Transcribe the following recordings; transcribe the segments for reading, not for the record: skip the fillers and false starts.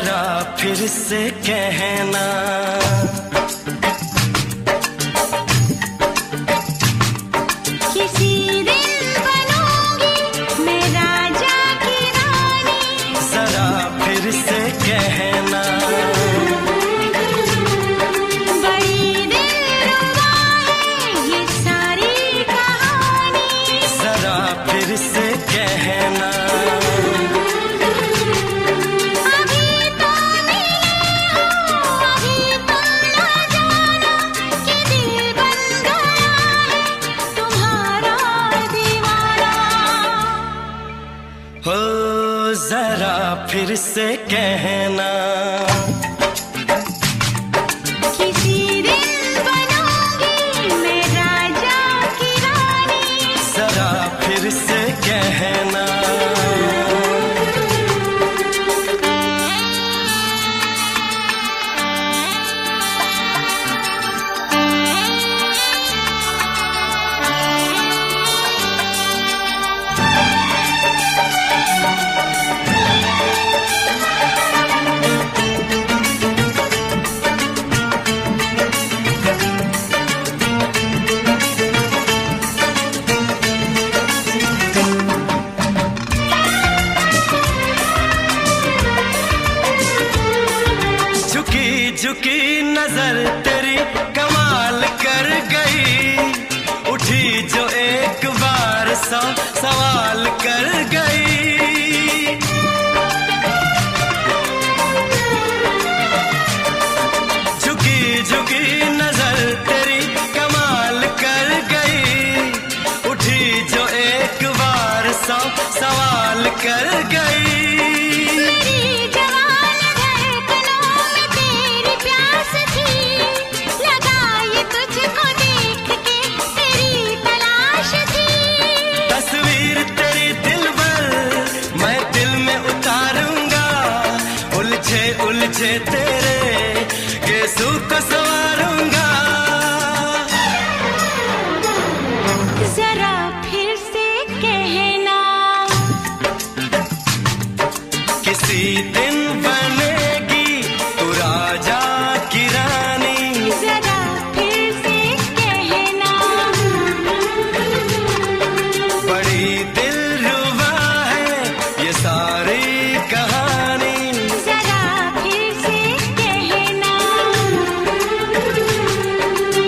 जरा फिर से कहना, किसी दिन बनूंगी मैं राजा की रानी। जरा फिर से कहना, बड़ी दिलरुबा है ये सारी कहानी। जरा फिर से कहना, हो जरा फिर से कहना, किसी दिन बनूंगी मैं राजा की रानी। जरा फिर से कहना, झुकी नजर तेरी कमाल कर गई, उठी जो एक बार 100 सवाल कर गई। झुकी झुकी नजर तेरी कमाल कर गई, उठी जो एक बार 100 सवाल कर गई। उलझे तेरे गेसू को संवारूंगा, जरा फिर से कहना, किसी दिन बनेगी तू राजा की रानी। जरा फिर से कहना, बड़ी दिलरुबा है ये सारी कहानी।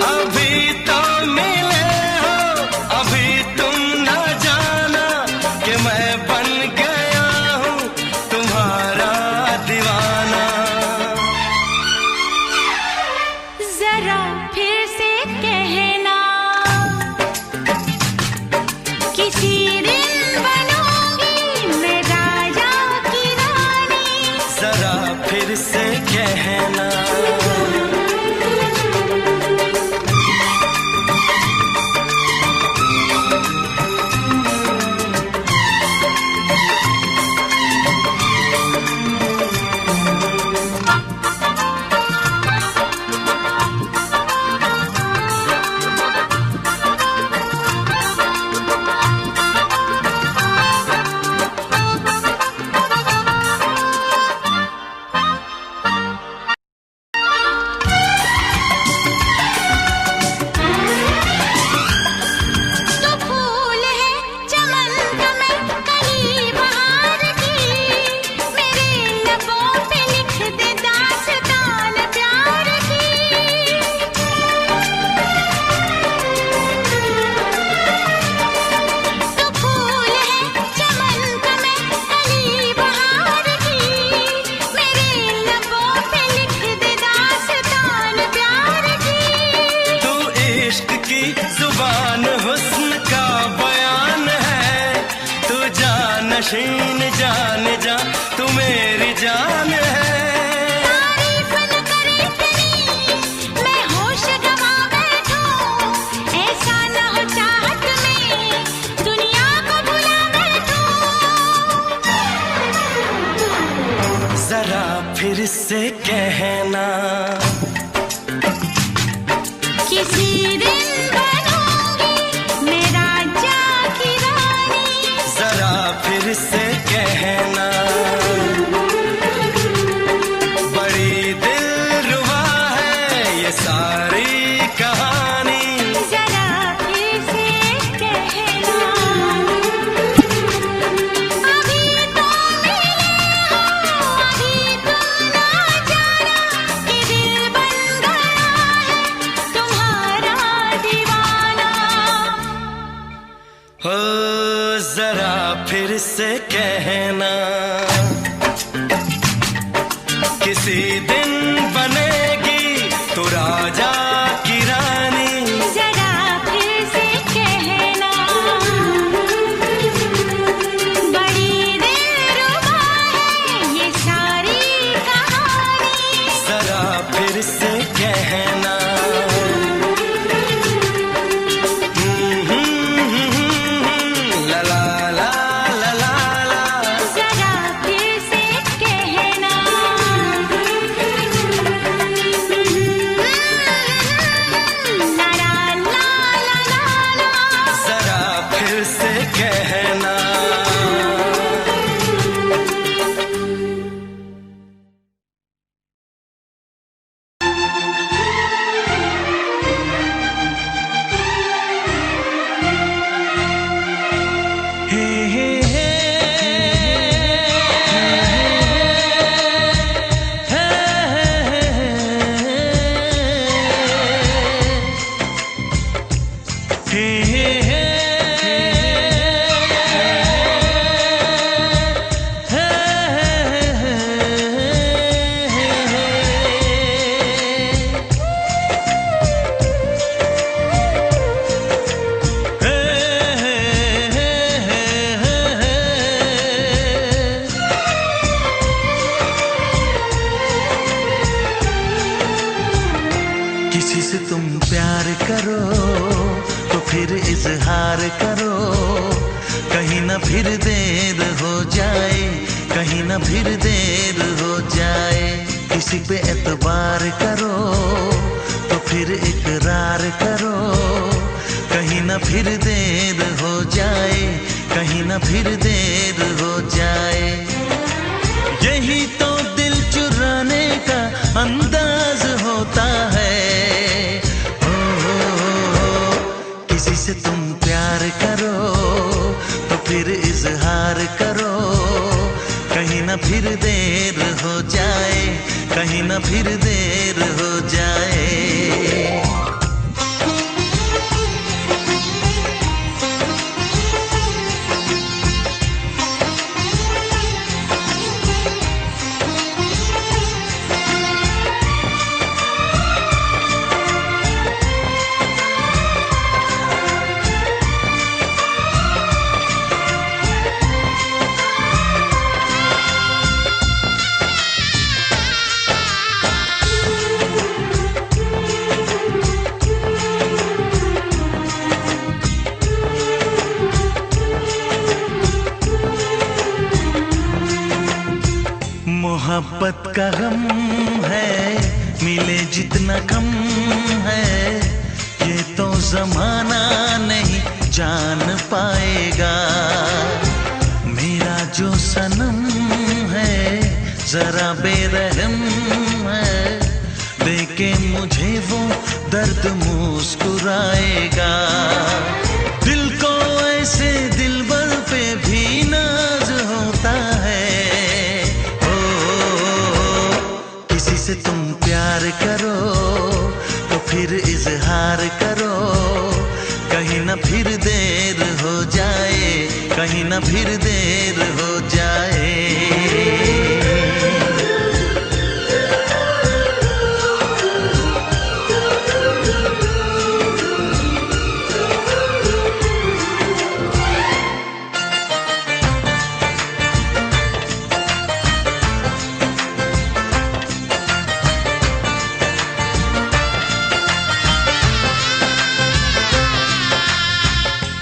अभी तो मिले हो, अभी तुम न जाना कि मैं बन गया हूँ तुम्हारा दीवाना। जरा फिर से कहना, किसी दिन बनूंगी मैं राजा की रानी। जरा फिर से कहना, जुबान हुस्न का बयान है, तू जानशीन जान जा तू मेरी जान है। तारीफ न करे तेरी मैं होश गवा बैठूं, ऐसा न हो चाहत में दुनिया को भुला बैठूं। जरा फिर से कहना, किसी दिन बनूंगी मैं राजा की रानी। जरा फिर से कहना, से कहना, किसी दिन बनेगी तू राजा की रानी। जरा फिर से कहना, बड़ी दिलरुबा है ये सारी कहानी। जरा फिर से कहना, ला ला ला ला ला ला। जरा फिर से कहना, ला ला ला ला ला ला। जरा फिर से कहना। हे हे हे किसी से तुम प्यार करो तो फिर इजहार करो, कहीं ना फिर देर हो जाए, कहीं ना फिर देर हो जाए। किसी पे एतबार करो तो फिर इकरार करो, कहीं ना फिर देर हो जाए, कहीं ना फिर देर हो जाए। यही तो दिल चुराने का अंदाज होता है। किसी से तुम प्यार करो तो फिर इजहार करो, कहीं ना फिर देर हो जाए, कहीं ना फिर देर हो जाए। मोहब्बत का गम है, मिले जितना कम है, ये तो जमाना नहीं जान पाएगा। मेरा जो सनम है जरा बेरहम है, देके मुझे वो दर्द मुस्कुराएगा। दिल को ऐसे दिलबर पे भी नाज होता है। किसी से तुम प्यार करो तो फिर इजहार करो, कहीं ना फिर देर हो जाए, कहीं ना फिर देर हो जाए।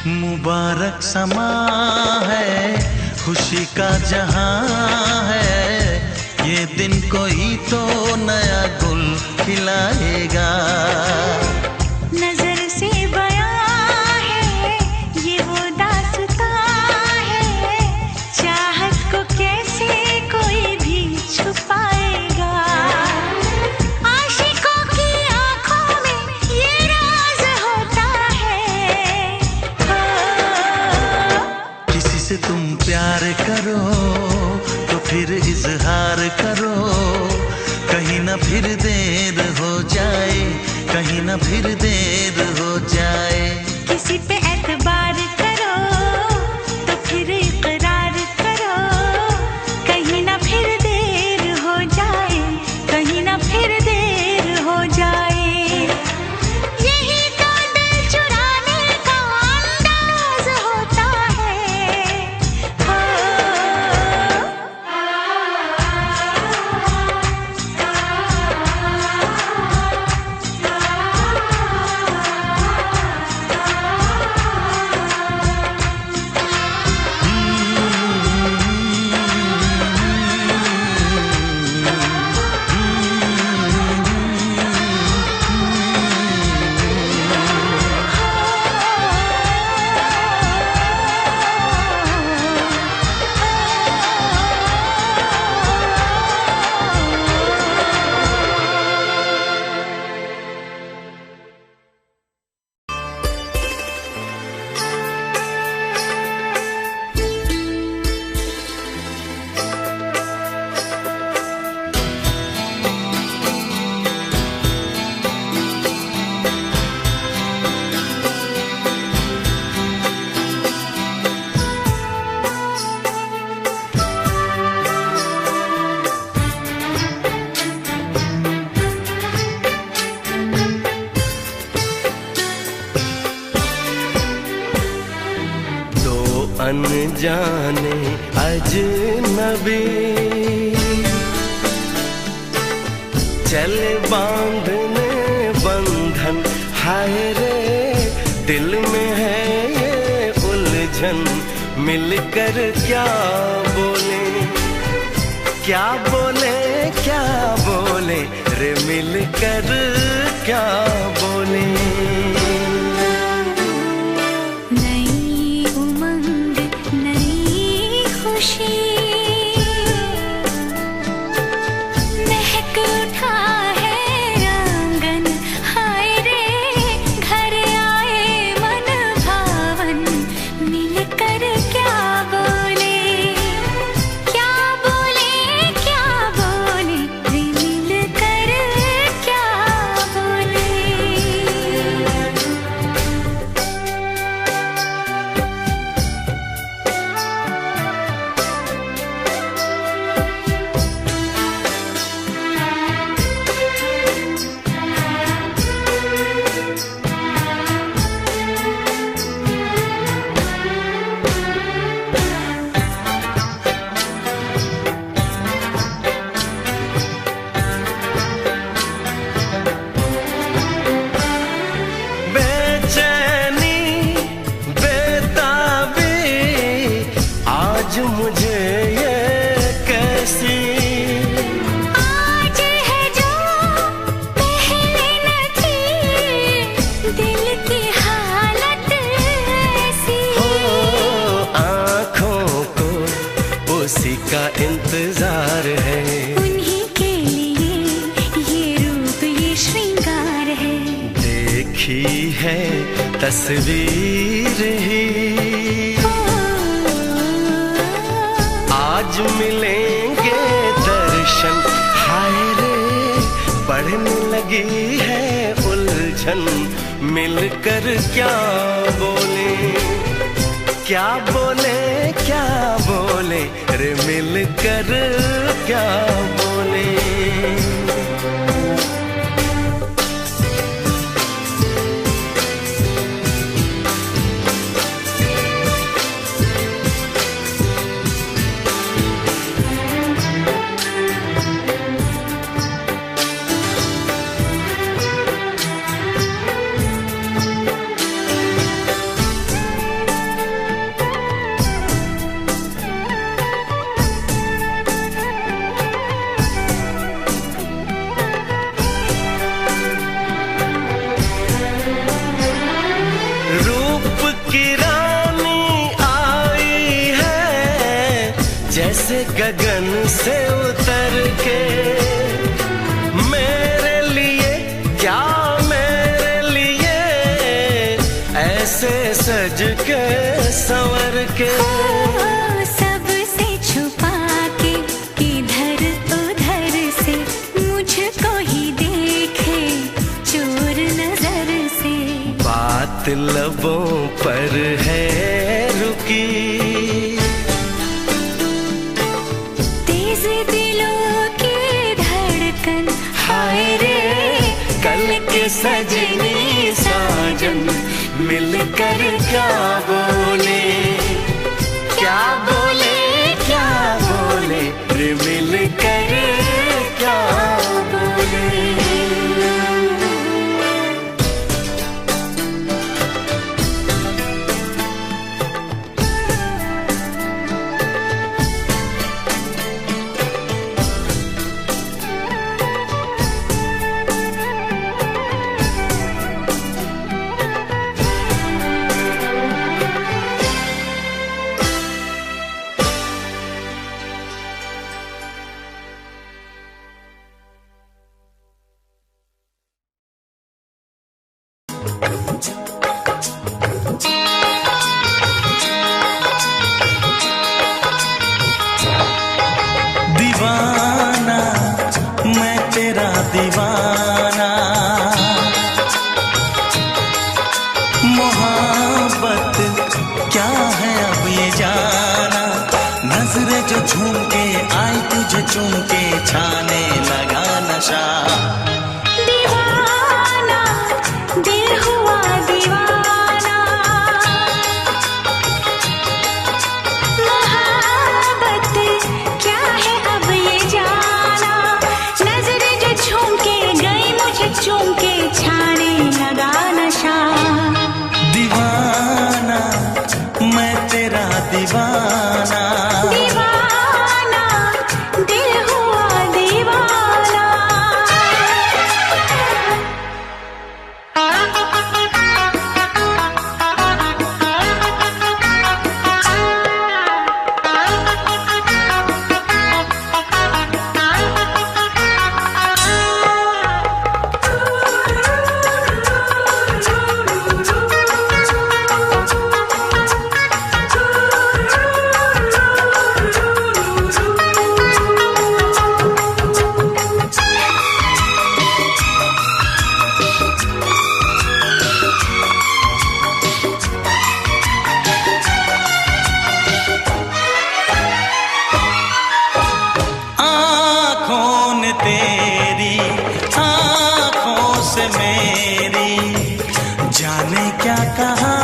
मुबारक समा है, खुशी का जहां है, ये दिन कोई तो नया गुल खिलाएगा। नजर से बयां है ये वो दास्तां है, चाहत को कैसे कोई भी छुपाएगा। आशिकों की आंखों में ये राज होता है। किसी से तुम प्यार करो तो फिर इजहार करो, कहीं ना फिर देर हो जाए, कहीं ना फिर देर अनजाने अजनबी चले बांधने बंधन, हाय रे दिल में है ये उलझन, मिलकर क्या बोले, क्या बोले, क्या बोले रे मिलकर क्या बोले। नई उमंग नई खुशी महक उठा है आंगन, हाय रे घर आए मन भावन, मिलकर क्या बोले, क्या बोले, क्या बोले रे मिलकर क्या बोले। बेचैनी बेताबी आज मुझे ये कैसी, आज है जो पहले न थी, दिल की हालत ऐसी, हो आँखों को उसी का इंतजार है, उन्हीं के लिए ये रूप ये श्रृंगार है, देखी है तस्वीर ही आज मिलेंगे दर्शन, हाय रे बढ़ने लगी है उलझन, मिलकर क्या बोले, क्या बोले, क्या बोले रे मिलकर क्या बोले। रूप की रानी आई है जैसे गगन से उतर के, मेरे लिए क्या मेरे लिए ऐसे सज के संवर के, सबसे छुपा के इधर उधर से मुझको ही देखे चोर नजर से, बात लबों पर है रुकी, तेज दिलों की धड़कन, हाय रे कल के सजनी साजन, मिलकर क्या बोले, क्या बोले, क्या बोले रे मिलकर क्या बोले। दीवाना मैं तेरा दीवाना, मोहब्बत क्या है अब ये जाना, नजरें जो झूम के आई तुझे चूम के छाने लगा नशा, दीवाना दिल हुआ दीवाना, क्या कहा,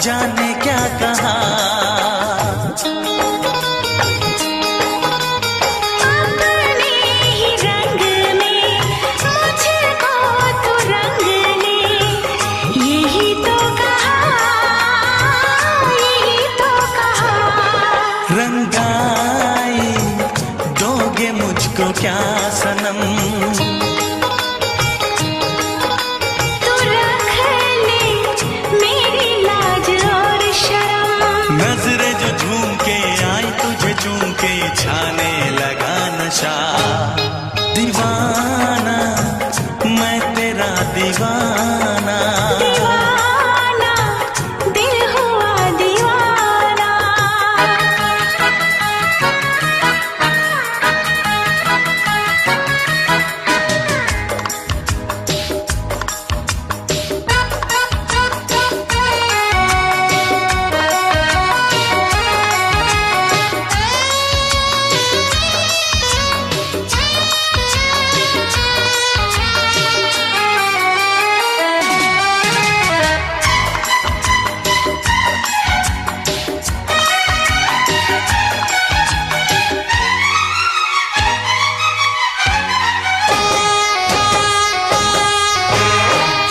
जाने क्या कहा। अपने ही रंग में मुझको तो रंग ले, यही तो कहा, यही तो कहा। रंगाई दोगे मुझको क्या सनम, तू रख ले मेरी लाज और शर्म। नजरें जो झूम के आई तुझे चूम के छाने लगा नशा। दीवाना मैं तेरा दीवाना, दीवाना दिल हुआ दीवाना।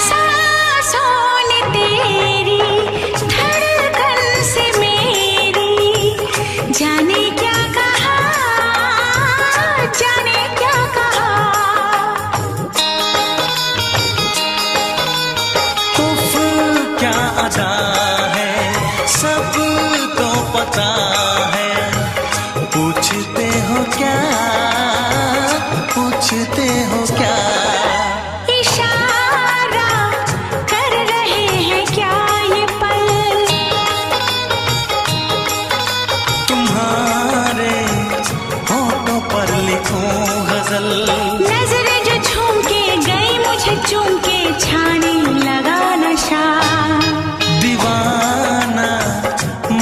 सांसों ने तेरी धड़कन से मेरी जाने क्या कहा, जाने क्या कहा। उफ क्या अदा है सबको पता है। पूछते हो क्या, पूछते हो क्या। इशारा कर रहे हैं क्या ये पल, तुम्हारे होठों पर लिखूं गजल। नजरें जो झूम के गई मुझे चूम के छाने लगा नशा। दीवाना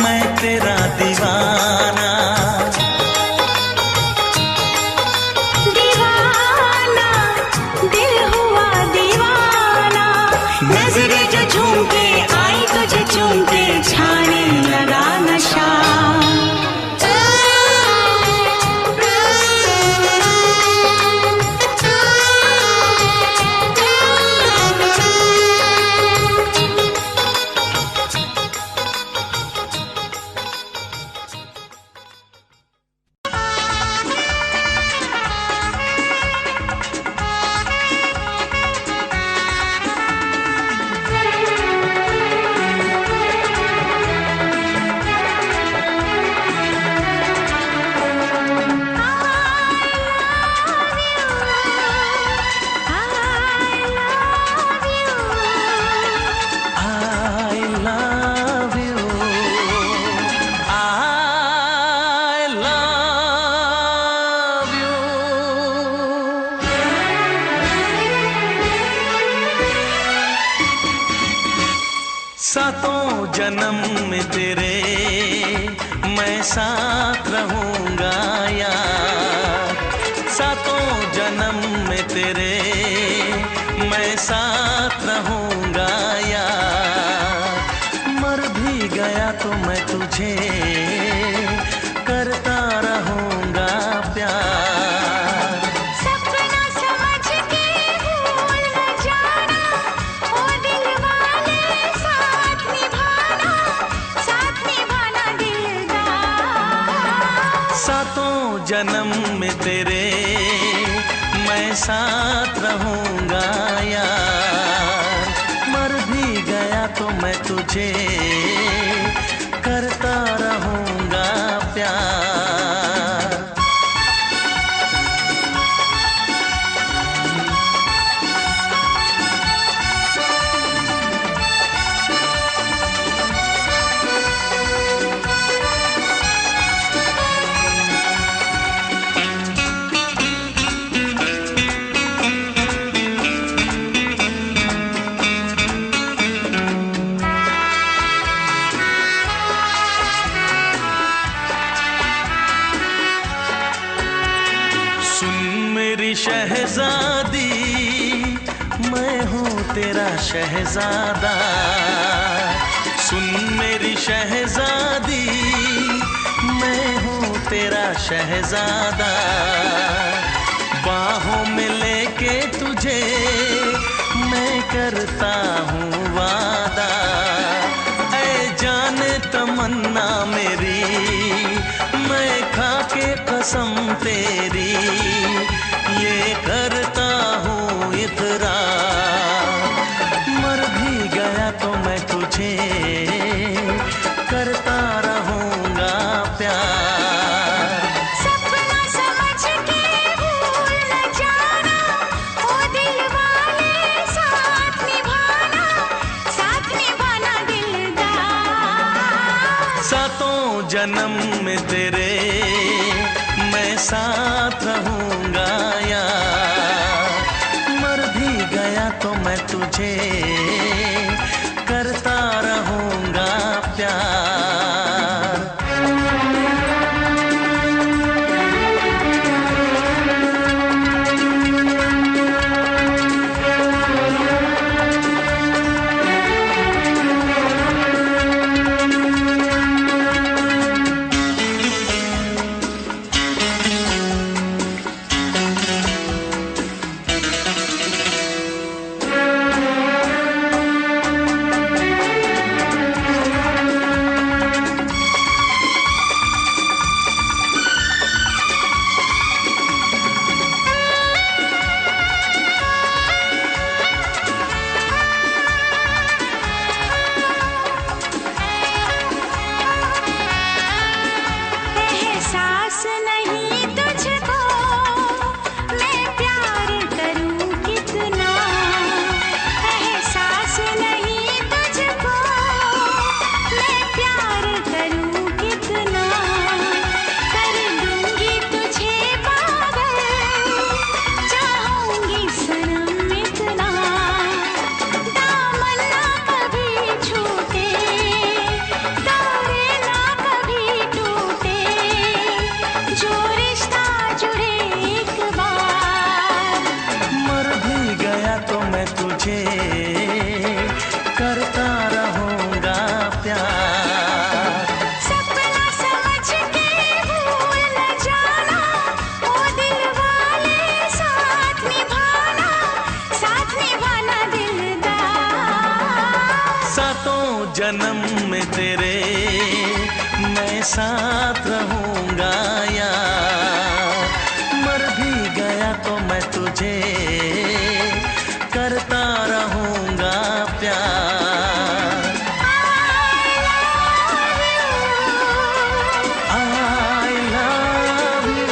मैं तेरा दीवाना, दीवाना दिल हुआ दीवाना। नजरें जो झूम के आई तुझे चूम के छाने लगा नशा। I love you, I love you। सातों जन्म में तेरे मैं साथ रहूंगा यार। सातों जन्म में तेरे मैं साथ रहूंगा यार। मर भी गया तो मैं तुझे करता रहूंगा प्यार। सपना समझ के भूल न जाना, ओ दिल वाले साथ निभाना दिलदार। सातों जन्म में तेरे मैं साथ रहूंगा यार। मर भी गया तो मैं तुझे करता रहूंगा प्यार। शहजादी मैं हूँ तेरा शहजादा। सुन मेरी शहजादी, मैं हूँ तेरा शहजादा। बाहों में लेके तुझे मैं करता हूँ वादा। ऐ जाने तमन्ना मेरी, मैं खा के कसम तेरी ये करता हूँ इकरार। मर भी गया तो मैं तुझे करता रहूँगा प्यार। सपना समझ के भूल न जाना, ओ दिल वाले साथ निभाना दिलदार। सातों जन्म में तेरे मैं साथ रहूँगा यार। मर भी गया तो मैं तुझे करता रहूँगा प्यार। एहसास नहीं तुझको मैं प्यार करूं कितना, एहसास नहीं तुझको मैं प्यार करूं कितना। कर दूंगी तुझे पागल, चाहूंगी सनम इतना। दामन ना कभी छूटे, तारे ना कभी टूटे, जो रिश्ता जुड़े एक बार। मर भी गया तो मैं तुझे करता रहूँगा प्यार। सपना समझ के भूल न जाना, ओ दिल वाले साथ निभाना दिलदार। सातों जन्म में तेरे मैं साथ रहूँगा यार। मर भी गया तो मैं तुझे करता रहूँगा प्यार। I love you।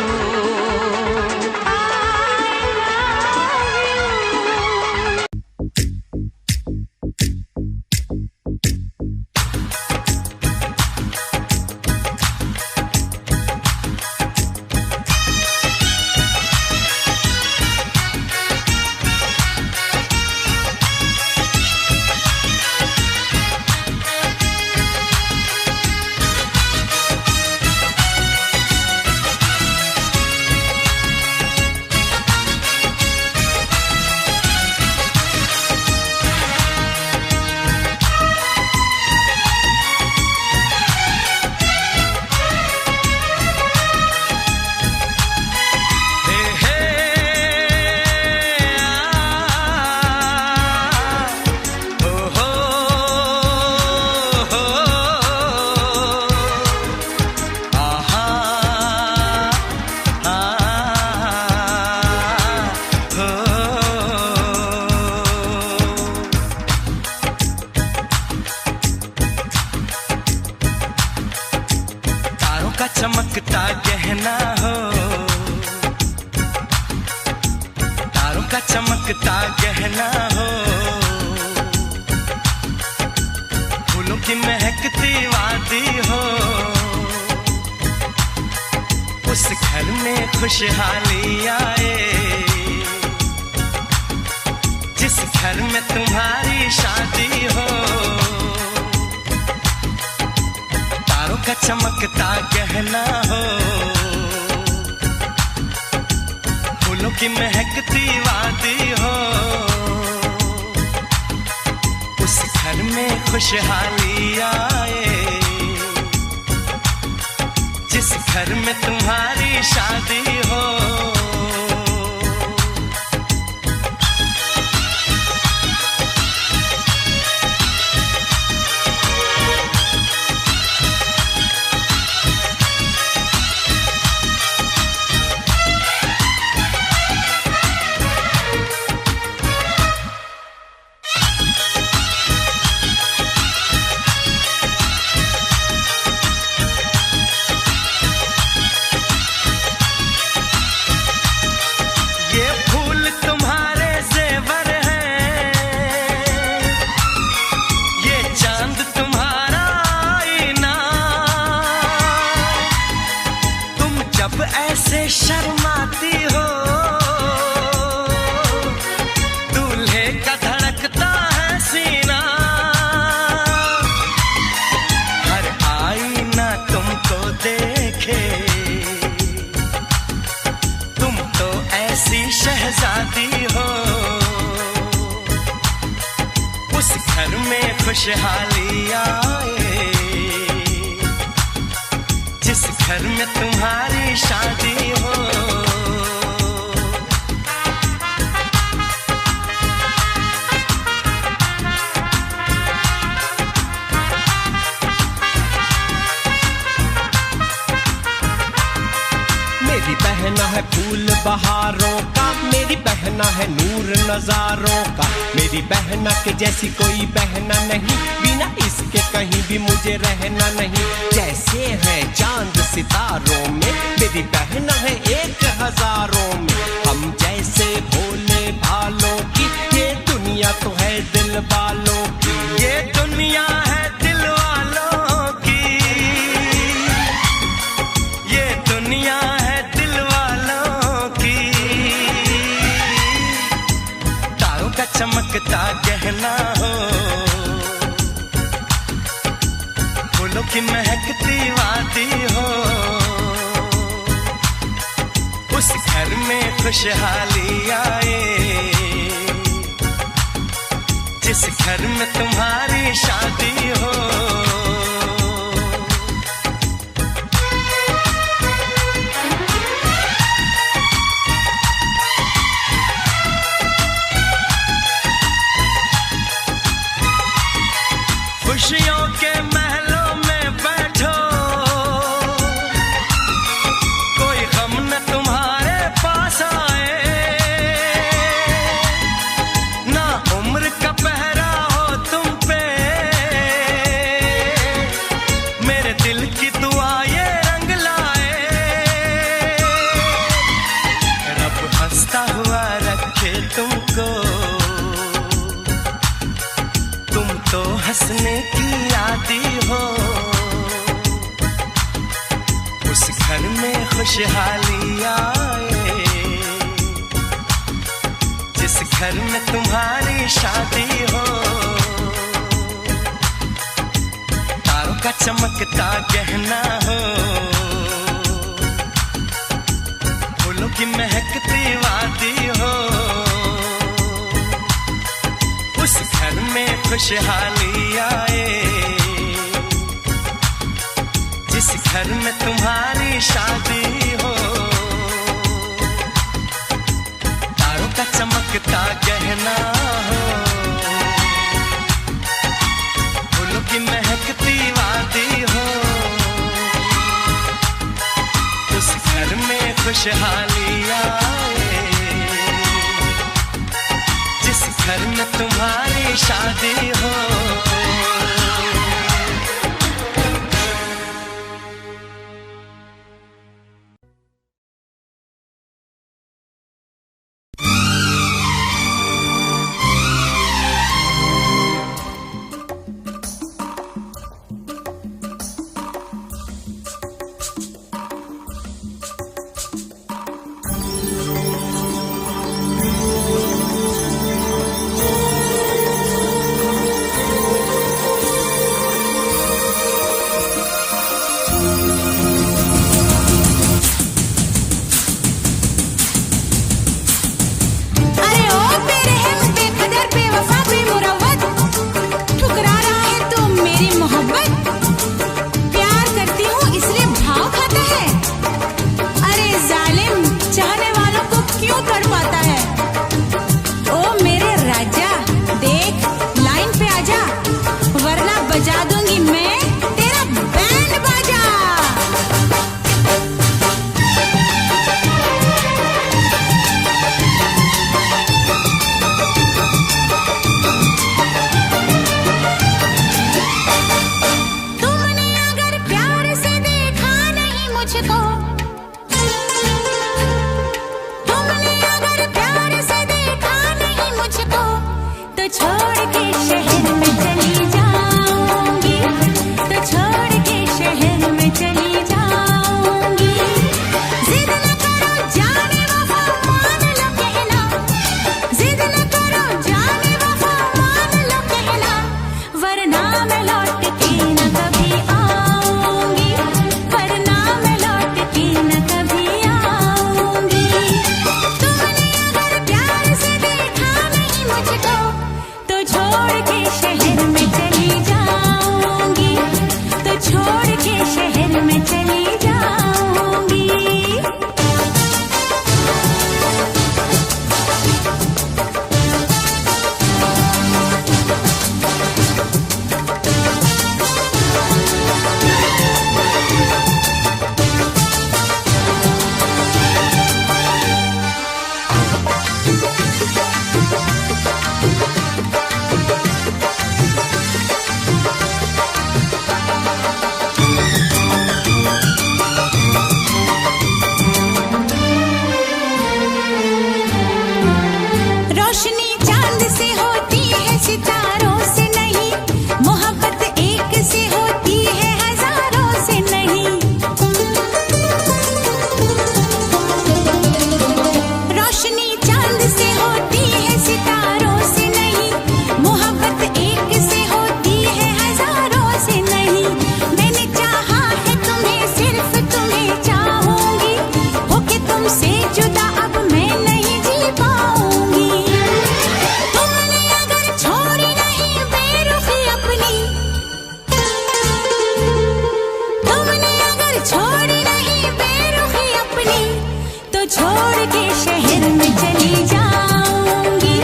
चमकता गहना हो, तारों का चमकता गहना हो, फूलों की महकती वादी हो, उस घर में खुशहाली आए जिस घर में तुम्हारी शादी हो। तारों का चमकता गहना हो, फूलों की महकती वादी हो, में खुशहाली आए, जिस घर में तुम्हारी शादी हो। ऐसे शर्माती हो, दूल्हे का धड़कता है सीना, हर आईना तुमको देखे, तुम तो ऐसी शहजादी हो। उस घर में खुशहाली आए, जिस घर में तुम्हारी शादी हो। मेरी बहना है फूल बहारों का, मेरी बहना है नूर नजारों का, मेरी बहना के जैसी कोई बहना नहीं, बिना इसके कहीं भी मुझे रहना नहीं। जैसे है चांद सितारों में, मेरी बहना है 1000 में, हम जैसे भोले भालों की, ये दुनिया तो है दिल वालों की, ये दुनिया है दिल वालों की, ये दुनिया है दिल वालों की। तारों का चमकता गहना हो, फूलों की महकती वादी हो, उस घर में खुशहाली आए, जिस घर में तुम्हारी शादी हो। खुशियों के महलों में बैठो, कोई गम न तुम्हारे पास आए, ना उम्र का पहरा हो तुम पे, मेरे दिल की दुआ ये रंग लाए, रब हंसता हुआ रखे तुमको, तुम तो हंसने की आदी हो। उस घर में खुशहाली आए, जिस घर में तुम्हारी शादी हो। तारों का चमकता गहना हो, फूलों की महकती वादी हो, उस घर में खुशहाली आए, जिस घर में तुम्हारी शादी हो। तारों का चमकता गहना हो, फूलों की महकती वादी हो, उस घर में खुशहाली आए, जिस घर में तुम्हारी शादी हो। छोड़ के शहर में चली जाऊंगी, तो छोड़ के शहर में चली जाऊंगी। जिद न करो जाने वफा मान लो कहना, जिद न करो जाने वफा मान लो कहना, वरना मैं लौट के न कभी आऊंगी, वरना मैं लौट के न कभी आऊंगी। तुमने अगर प्यार से देखा नहीं मुझको, तो छोड़ के शहर में चली जाऊंगी, तो छोड़ के शहर में चली जाऊंगी। रोशनी चांद से होती है सितारों से नहीं, मोहब्बत एक से होती है हजारों से नहीं। रोशनी चांद से होती है सितारों से नहीं, मोहब्बत एक से होती है हजारों से नहीं। मैंने चाहा है तुम्हें, सिर्फ तुम्हें चाहूंगी, होके तुमसे जुदा अब मैं नहीं जी पाऊंगी। तुमने अगर छोड़ी नहीं बेरुखी अपनी, तुमने अगर छोड़ी नहीं बेरुखी अपनी, तो छोड़ के शहर में चली जाऊंगी,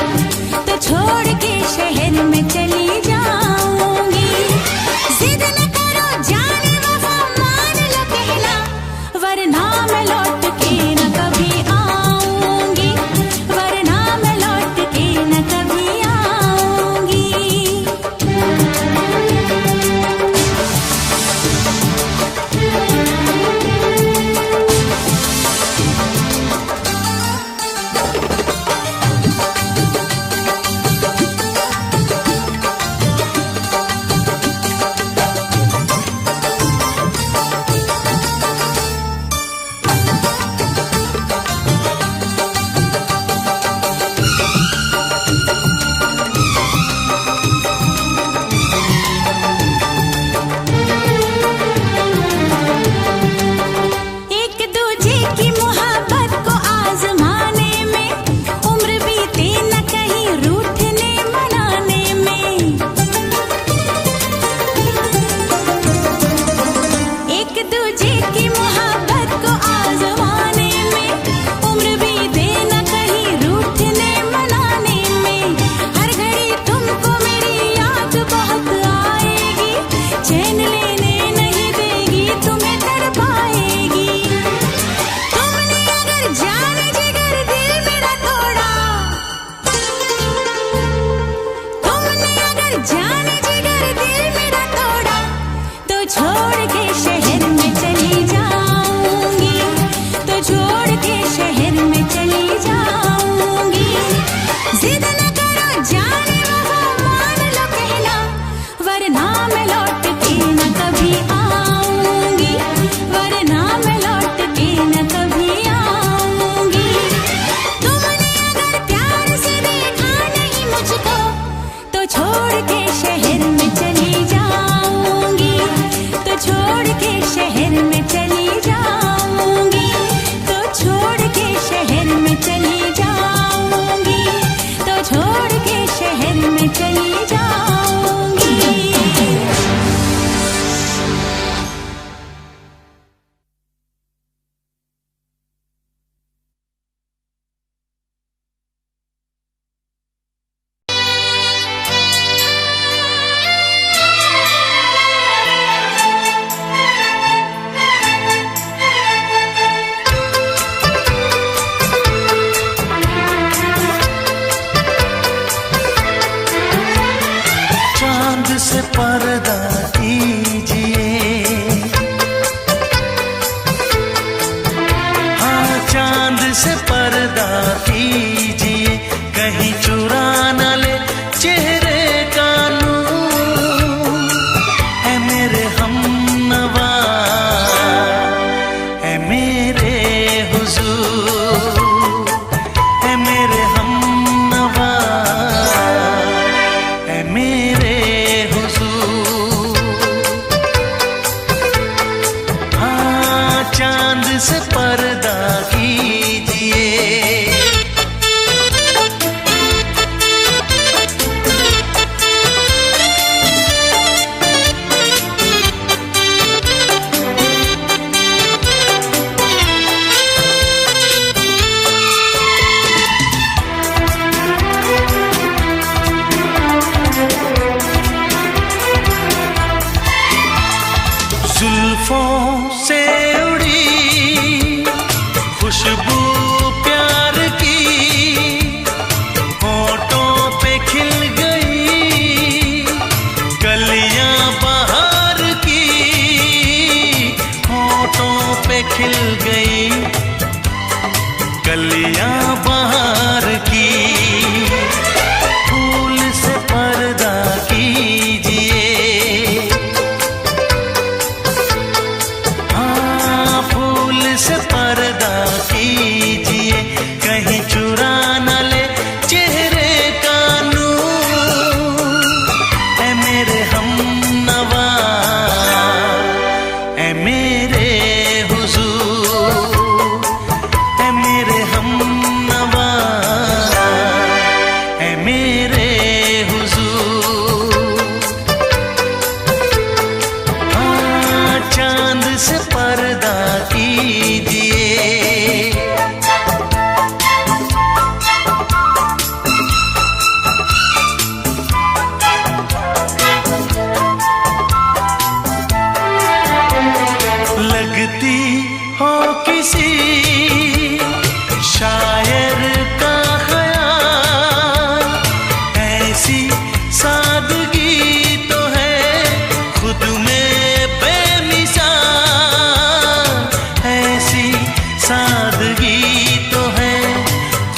तो छोड़ के शहर में चली जाऊंगी। जिद न करो जाने वफा मान लो कहना, वरना मैं लौट के न कभी आऊंगी, वरना मैं लौट के न कभी आऊंगी। एक दूजे की मोहब्बत को आजमाने में, उम्र बीते न कहीं रूठने मनाने में। एक दूजे की मोहब्बत को आजमाने में, उम्र बीते न कहीं रूठने मनाने में। हर घड़ी तुमको मेरी याद बहुत आएगी, चैन लेने नहीं देगी, तुम्हें तड़पाएगी। तुमने अगर जाने जिगर दिल मेरा तोड़ा, तुमने अगर जाने जिगर दिल मेरा तोड़ा, तो छोड़ के शहर में चली जाऊंगी, तो छोड़ के शहर में चली जाऊंगी। जिद न करो जाने वफा मान लो कहना, वरना मैं लौट के न कभी आऊंगी, वरना मैं लौट के न कभी आऊंगी। तुमने अगर प्यार से देखा नहीं मुझको, तो छोड़ के शहर में चली जाऊंगी, तो छोड़ के शहर में चली जाऊंगी, तो छोड़ के शहर में चली जाऊंगी, तो छोड़ के शहर में चली जाऊंगी। चांद से पर्दा कीजिए, हाँ चांद से पर्दा कीजिए, कहीं चुरा न ले चेहरा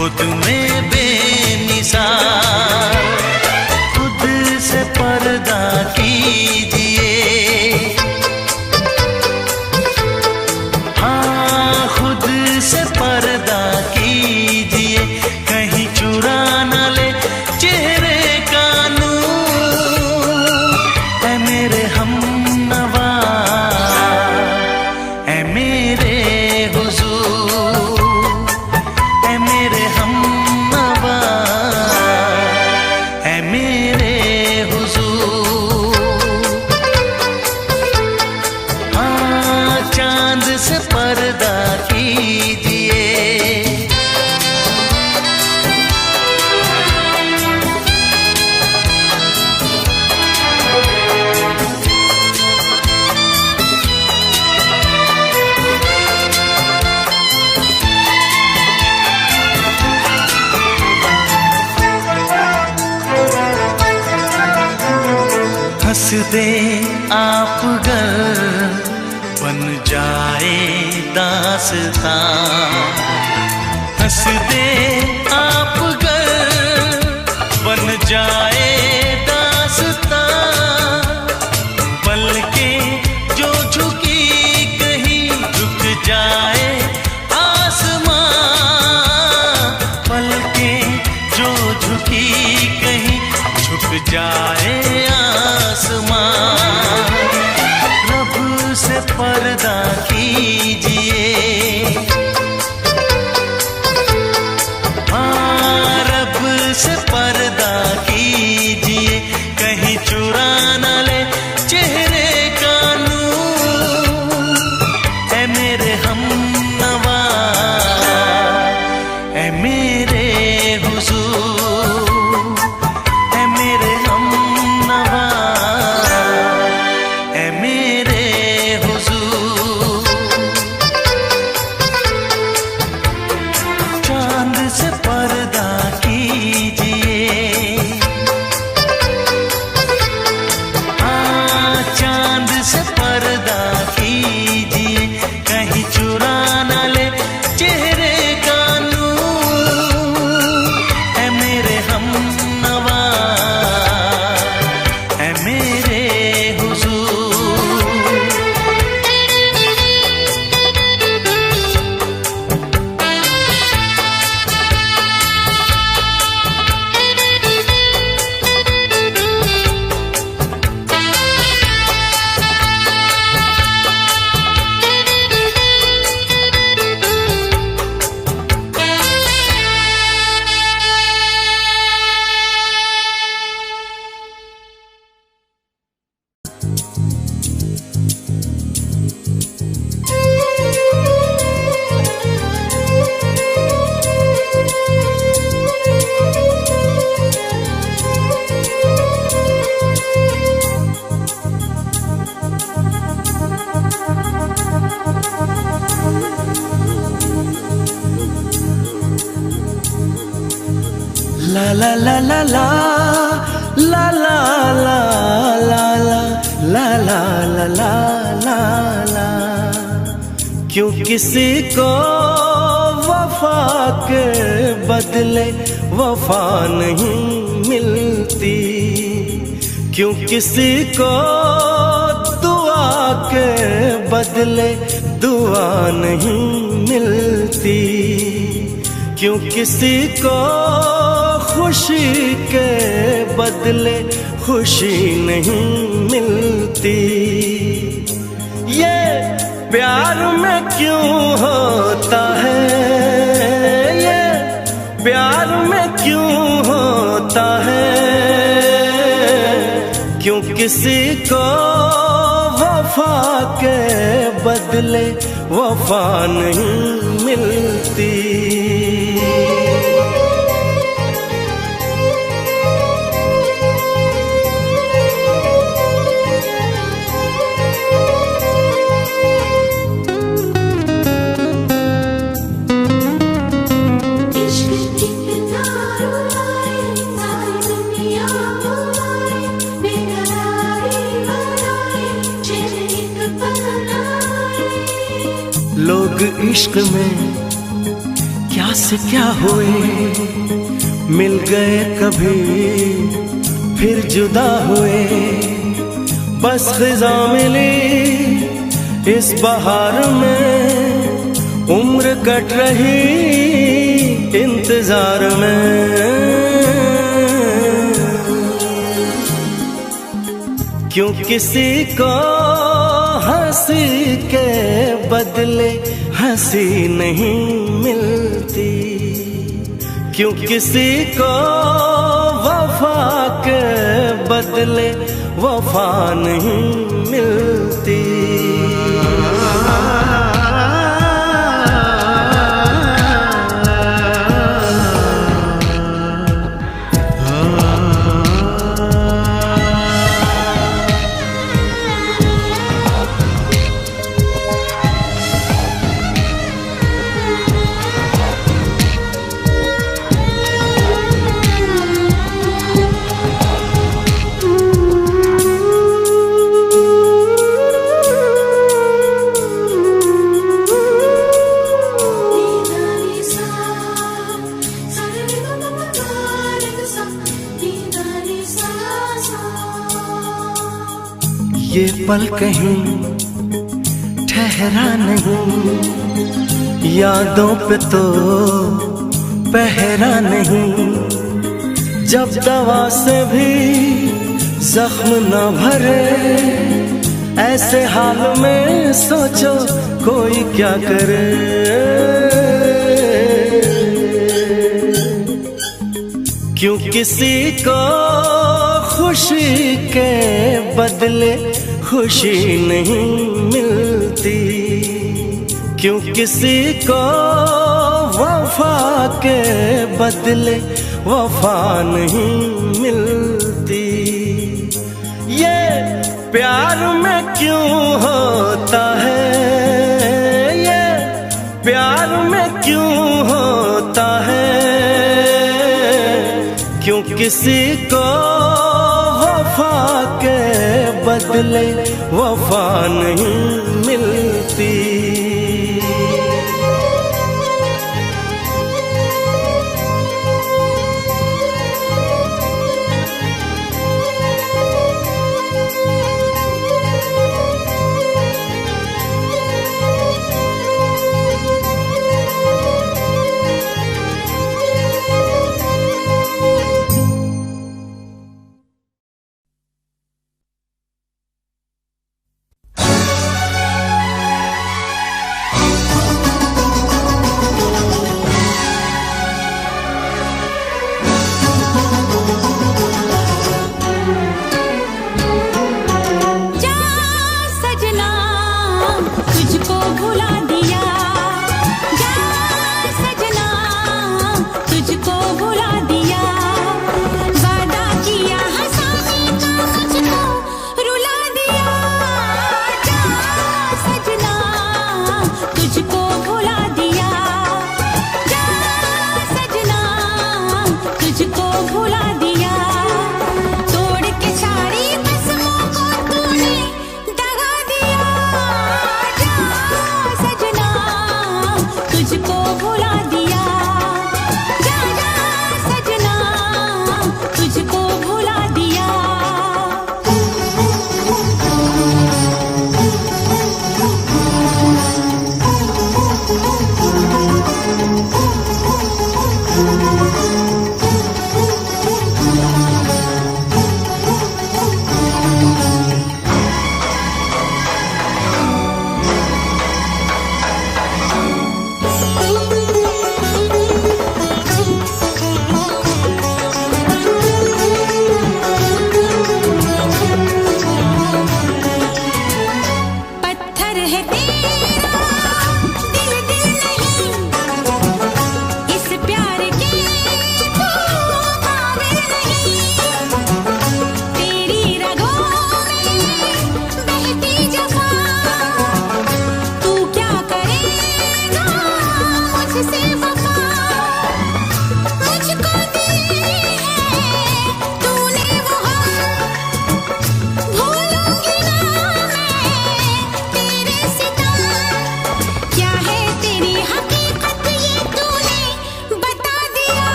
खुद में बेमिसाल, खुद से पर्दा कीजिए, हाँ खुद से पर्दा कीजिए, कहीं चुरा न ले चेहरे का नूर। ऐ मेरे हमनवा, ऐ मेरे हुजूर, ऐ मेरे हमनवा, ऐ मेरे हुजूर। हाँ चांद से पर्दा कीजिए, हंस दे आप गर बन जाए दास्तां, हंस दे आप गर बन जाए दास्तां। पलके जो झुकी कहीं झुक जाए आसमां, पलके जो झुकी कहीं झुक जाए आसमां। रब से पर्दा कीजिए, हाँ रब से पर्दा कीजिए, कहीं चुरा न ले चेहरे का नूर। ऐ मेरे हमनवा, ऐ मेरे हुजूर, ऐ मेरे हमनवा, ऐ मेरे हुजूर। चांद से पर्दा कीजिए, हाँ चांद से पर्दा कीजिए, कहीं चुरा न ले चेहरे का नूर। ऐ मेरे हमनवा, ऐ मेरे हुजूर। ला ला ला ला ला ला ला ला ला ला ला ला ला ला ला। क्यों किसी को वफा के बदले वफा नहीं मिलती, क्यों किसी को दुआ के बदले दुआ नहीं मिलती, क्यों किसी को खुशी के बदले खुशी नहीं मिलती। ये प्यार में क्यों होता है, ये प्यार में क्यों होता है, क्यों किसी को वफा के बदले वफा नहीं मिलती। लोग इश्क में क्या प्यास क्या हुए, मिल गए कभी फिर जुदा हुए। बस खिज़ा मिली इस बहार में, उम्र कट रही इंतजार में। क्यों किसी को हंसी के बदले हंसी नहीं मिलती, क्यों किसी को वफा के बदले वफा नहीं मिलती। ये पल कहीं ठहरा नहीं, यादों पे तो पहरा नहीं। जब दवा से भी जख्म न भरे, ऐसे हाल में सोचो कोई क्या करे। क्यों किसी को खुशी के बदले खुशी नहीं मिलती, क्यों किसी को वफा के बदले वफा नहीं मिलती। ये प्यार में क्यों होता है, ये प्यार में क्यों होता है। क्यों किसी को वफा के बदले वफा नहीं मिलती।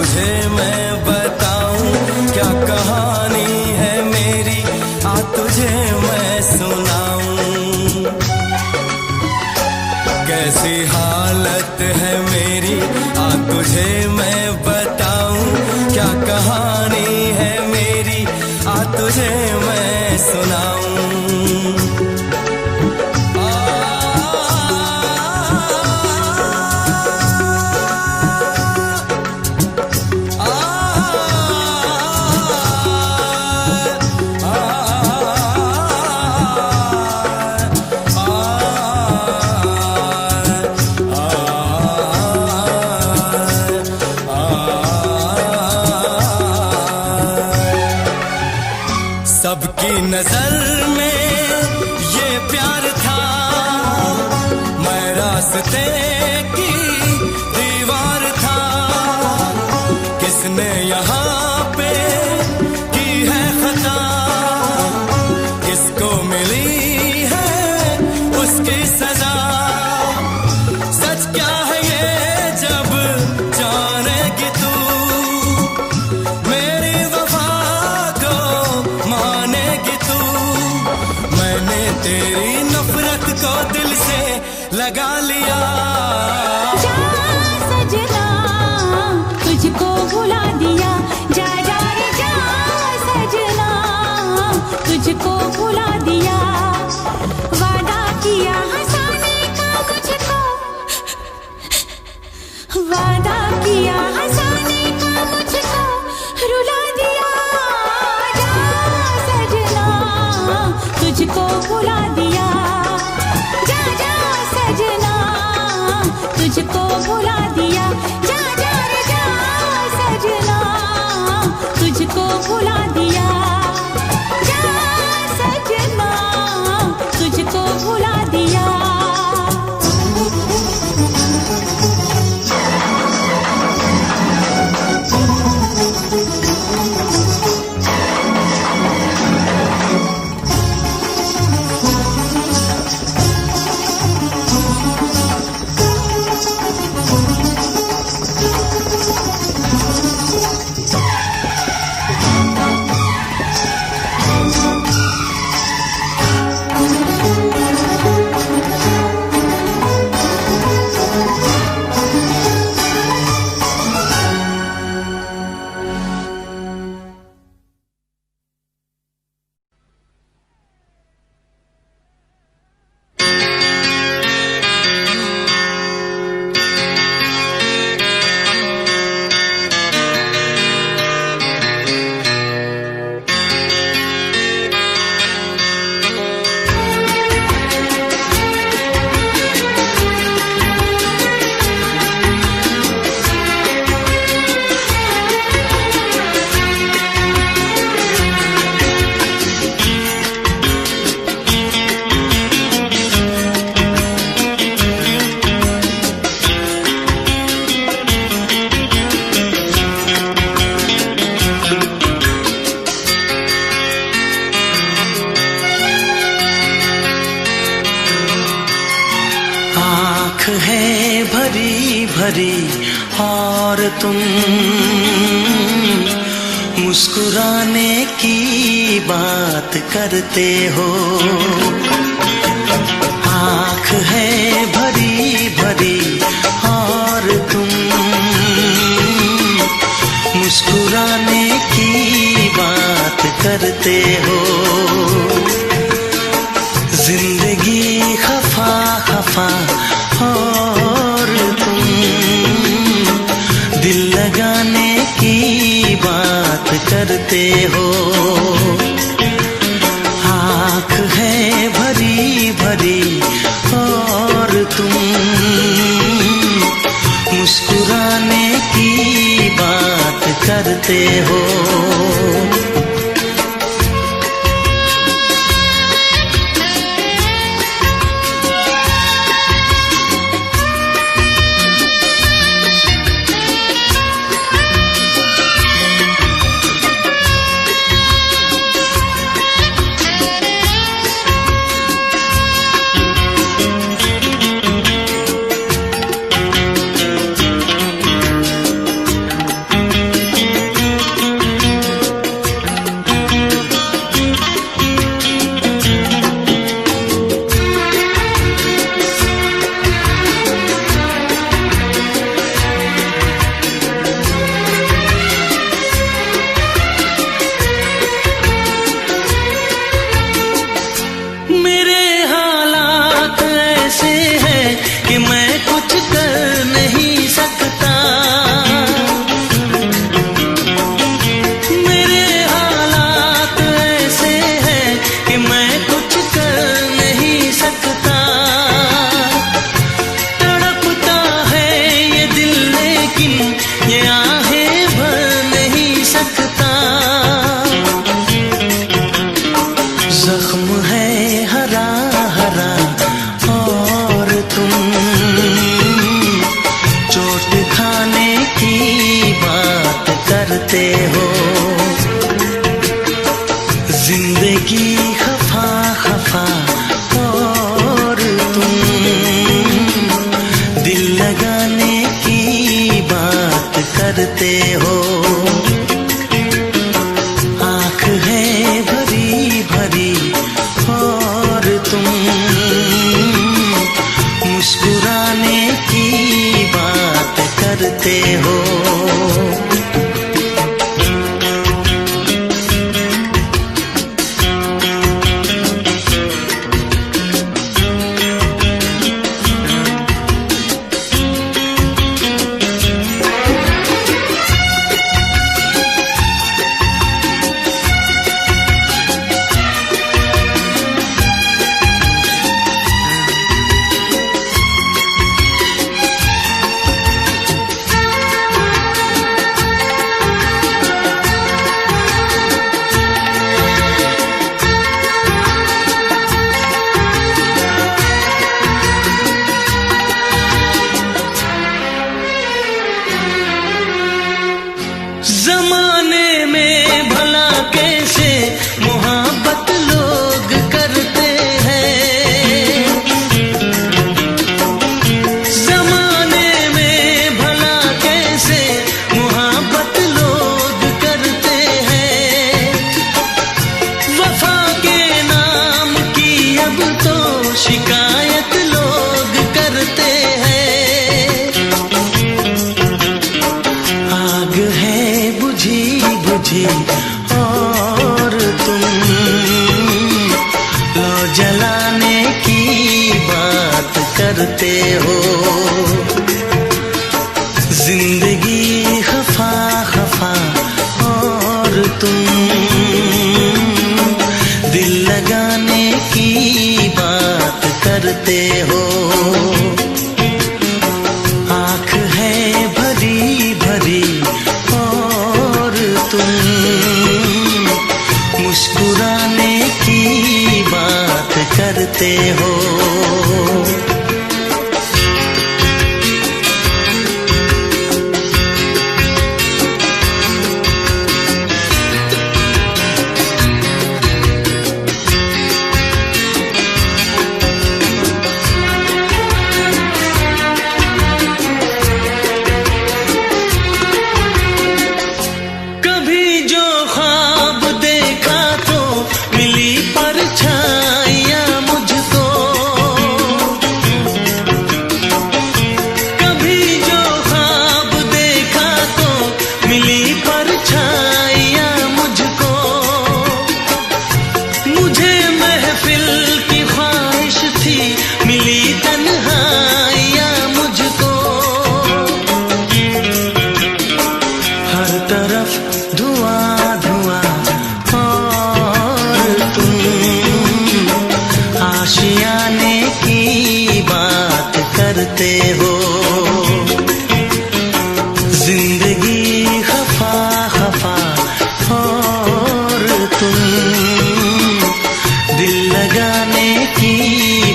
तुझे मैं बताऊं क्या कहानी है मेरी, आ तुझे मैं सुनाऊं। कैसी हालत है मेरी, आ तुझे मैं बताऊं क्या कहानी है मेरी, आ तुझे मैं सुनाऊं। सबकी नजर में ये प्यार था, मैं रास्ते की दीवार था। किसने यहाँ पे की है खता, किसको मिली है उसकी सजा। सच क्या है ये जब जानेगी तू, मेरी वफा को मानेगी तू। मैंने तेरी नफरत को दिल से लगा लिया। जा सजना तुझको भुला दिया, जा जा रे जा सजना तुझको भुला दिया। वादा किया हंसाने का मुझको, वादा किया हंसाने का मुझको रुला दिया। जा सजना तुझको भुला दिया, जा जा सजना तुझको भुला दिया। जा जा रे जा सजना तुझको भुला दिया, जा सजना तुझको भुला दिया। है भरी भरी और तुम मुस्कुराने की बात करते हो। आँख है भरी भरी और तुम मुस्कुराने की बात करते हो। जिंदगी खफा खफा और तुम दिल लगाने की बात करते हो। आँख है भरी भरी और तुम मुस्कुराने की बात करते हो। करते हो। जिंदगी खफा खफा और तुम दिल लगाने की बात करते हो। आँख है भरी भरी और तुम मुस्कुराने की बात करते हो। जमाने में भला कैसे मोहब्बत लोग करते हैं। जमाने में भला कैसे मोहब्बत लोग करते हैं। वफा के नाम की अब तो शिकायत लोग करते हैं। आग है बुझी बुझी और तुम लो जलाने की बात करते हो। जिंदगी खफा खफा और तुम दिल लगाने की बात करते हो। आँख है भरी भरी और तुम मुस्कुराने की बात करते हो। कभी जो ख्वाब देखा तो मिली परछाइयाँ मुझको। कभी जो ख्वाब देखा तो मिली परछाइयाँ मुझको। मुझे महफिल की ख्वाहिश थी मिली तन्हाइयाँ मुझको। हर तरफ धुआं धुआं और तुम आशियाने की बात करते हो। जिंदगी खफा खफा और तुम दिल लगाने की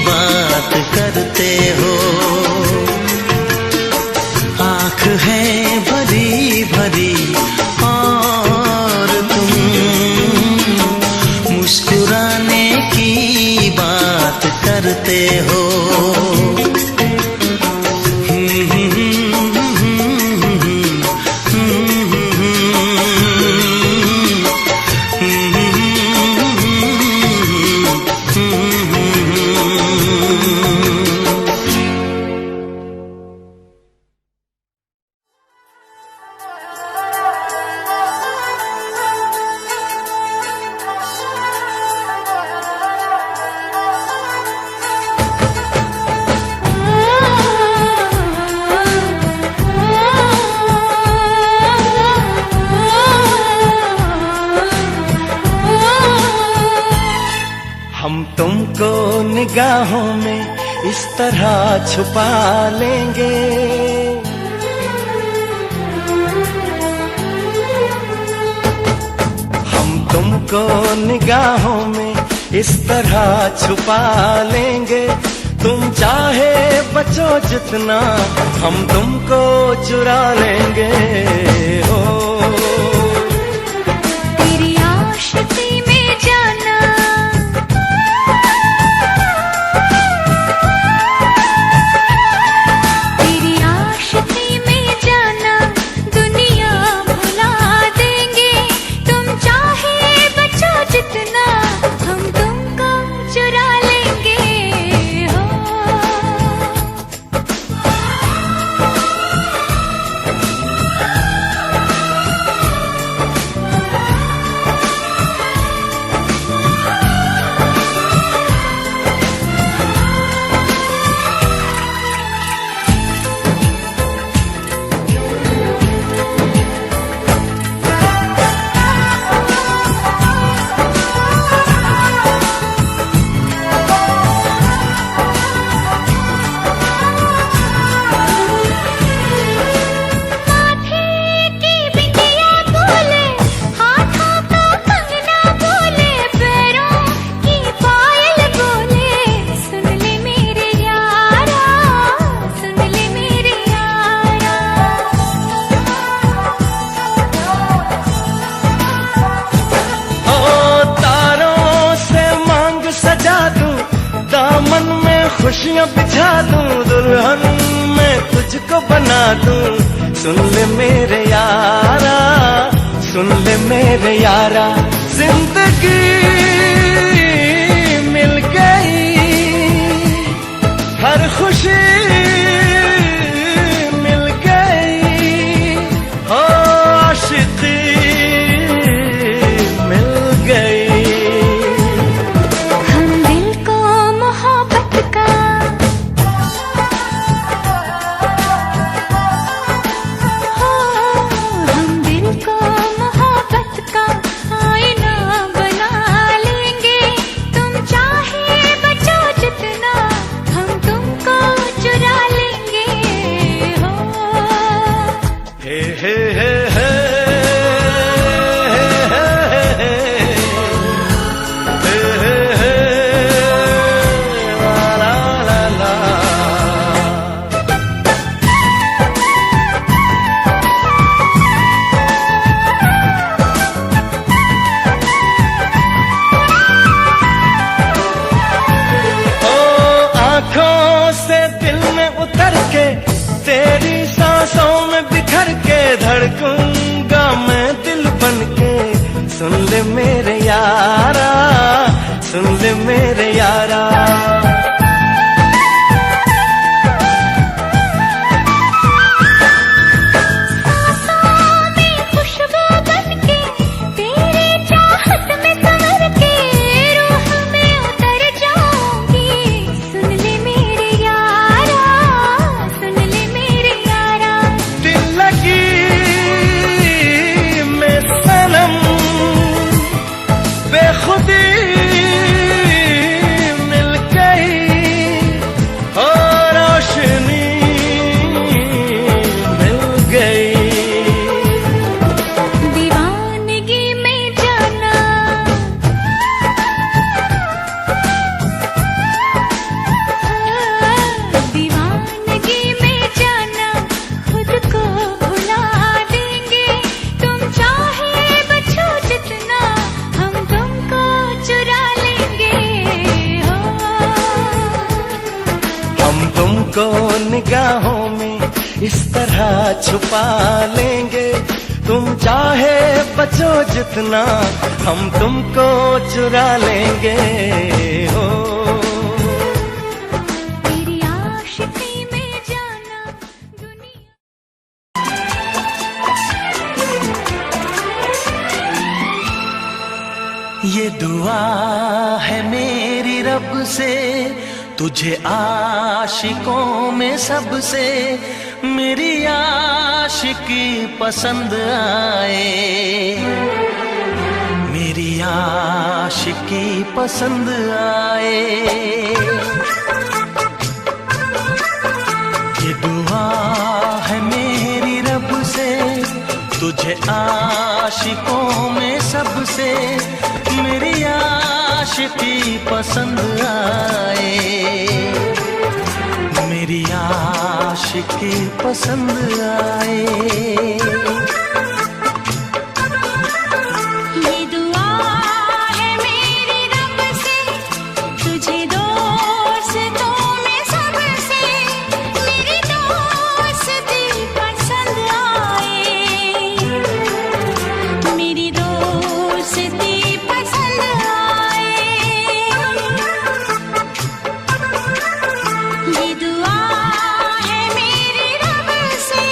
बात करते हो। आँख है भरी भरी और तुम मुस्कुराने की बात करते हो। हम तुमको निगाहों में इस तरह छुपा लेंगे। हम तुमको निगाहों में इस तरह छुपा लेंगे। तुम चाहे बचो जितना हम तुमको चुरा लेंगे। हो खुशियां बिछा दूं दुल्हन मैं तुझको बना दूं। सुन ले मेरे यारा, सुन ले मेरे यारा, जिंदगी मिल गई, हर खुशी मिल गई, हो आशिकी मिल गई। हम दिल को मोहब्बत का हम दिल को मोहब्बत का आईना बना लेंगे। तुम चाहे बचो जितना हम तुमको चुरा लेंगे। हो हे हे हे हे तेरी सांसों में बिखर के धड़कूंगा मैं दिल बन के। सुन ले मेरे यारा, सुन ले मेरे यारा, खुशबू बनके तेरी चाहत में संवर के रूह में उतर जाऊंगी। सुन ले मेरे यारा, सुन ले मेरे यारा, दिल लगी मैं सनम बेखुदी मिल गई, हो रोशनी मिल गई। दीवानगी में जाना दीवानगी में जाना खुद को भुला देंगे। तुम चाहे बचो जितना हम तुमको चुरा लेंगे। हो हम तुमको निगाहों में इस तरह छुपा लेंगे। तुम चाहे बचो जितना हम तुमको चुरा लेंगे। हो तेरी आशिकी में जाना दुनिया। ये दुआ है मेरी रब से तुझे आशिकों में सबसे मेरी आशिकी पसंद आए, मेरी आशिकी पसंद आए। ये दुआ है मेरी रब से तुझे आशिकों में सबसे मेरी आशिकी पसंद आए, मेरी आशिकी पसंद आए। ये दुआ है मेरी रब से तुझे दोस्तों में सबसे मेरी दोस्ती पसंद आए, मेरी दोस्ती पसंद आए। ये दुआ है मेरी रब से।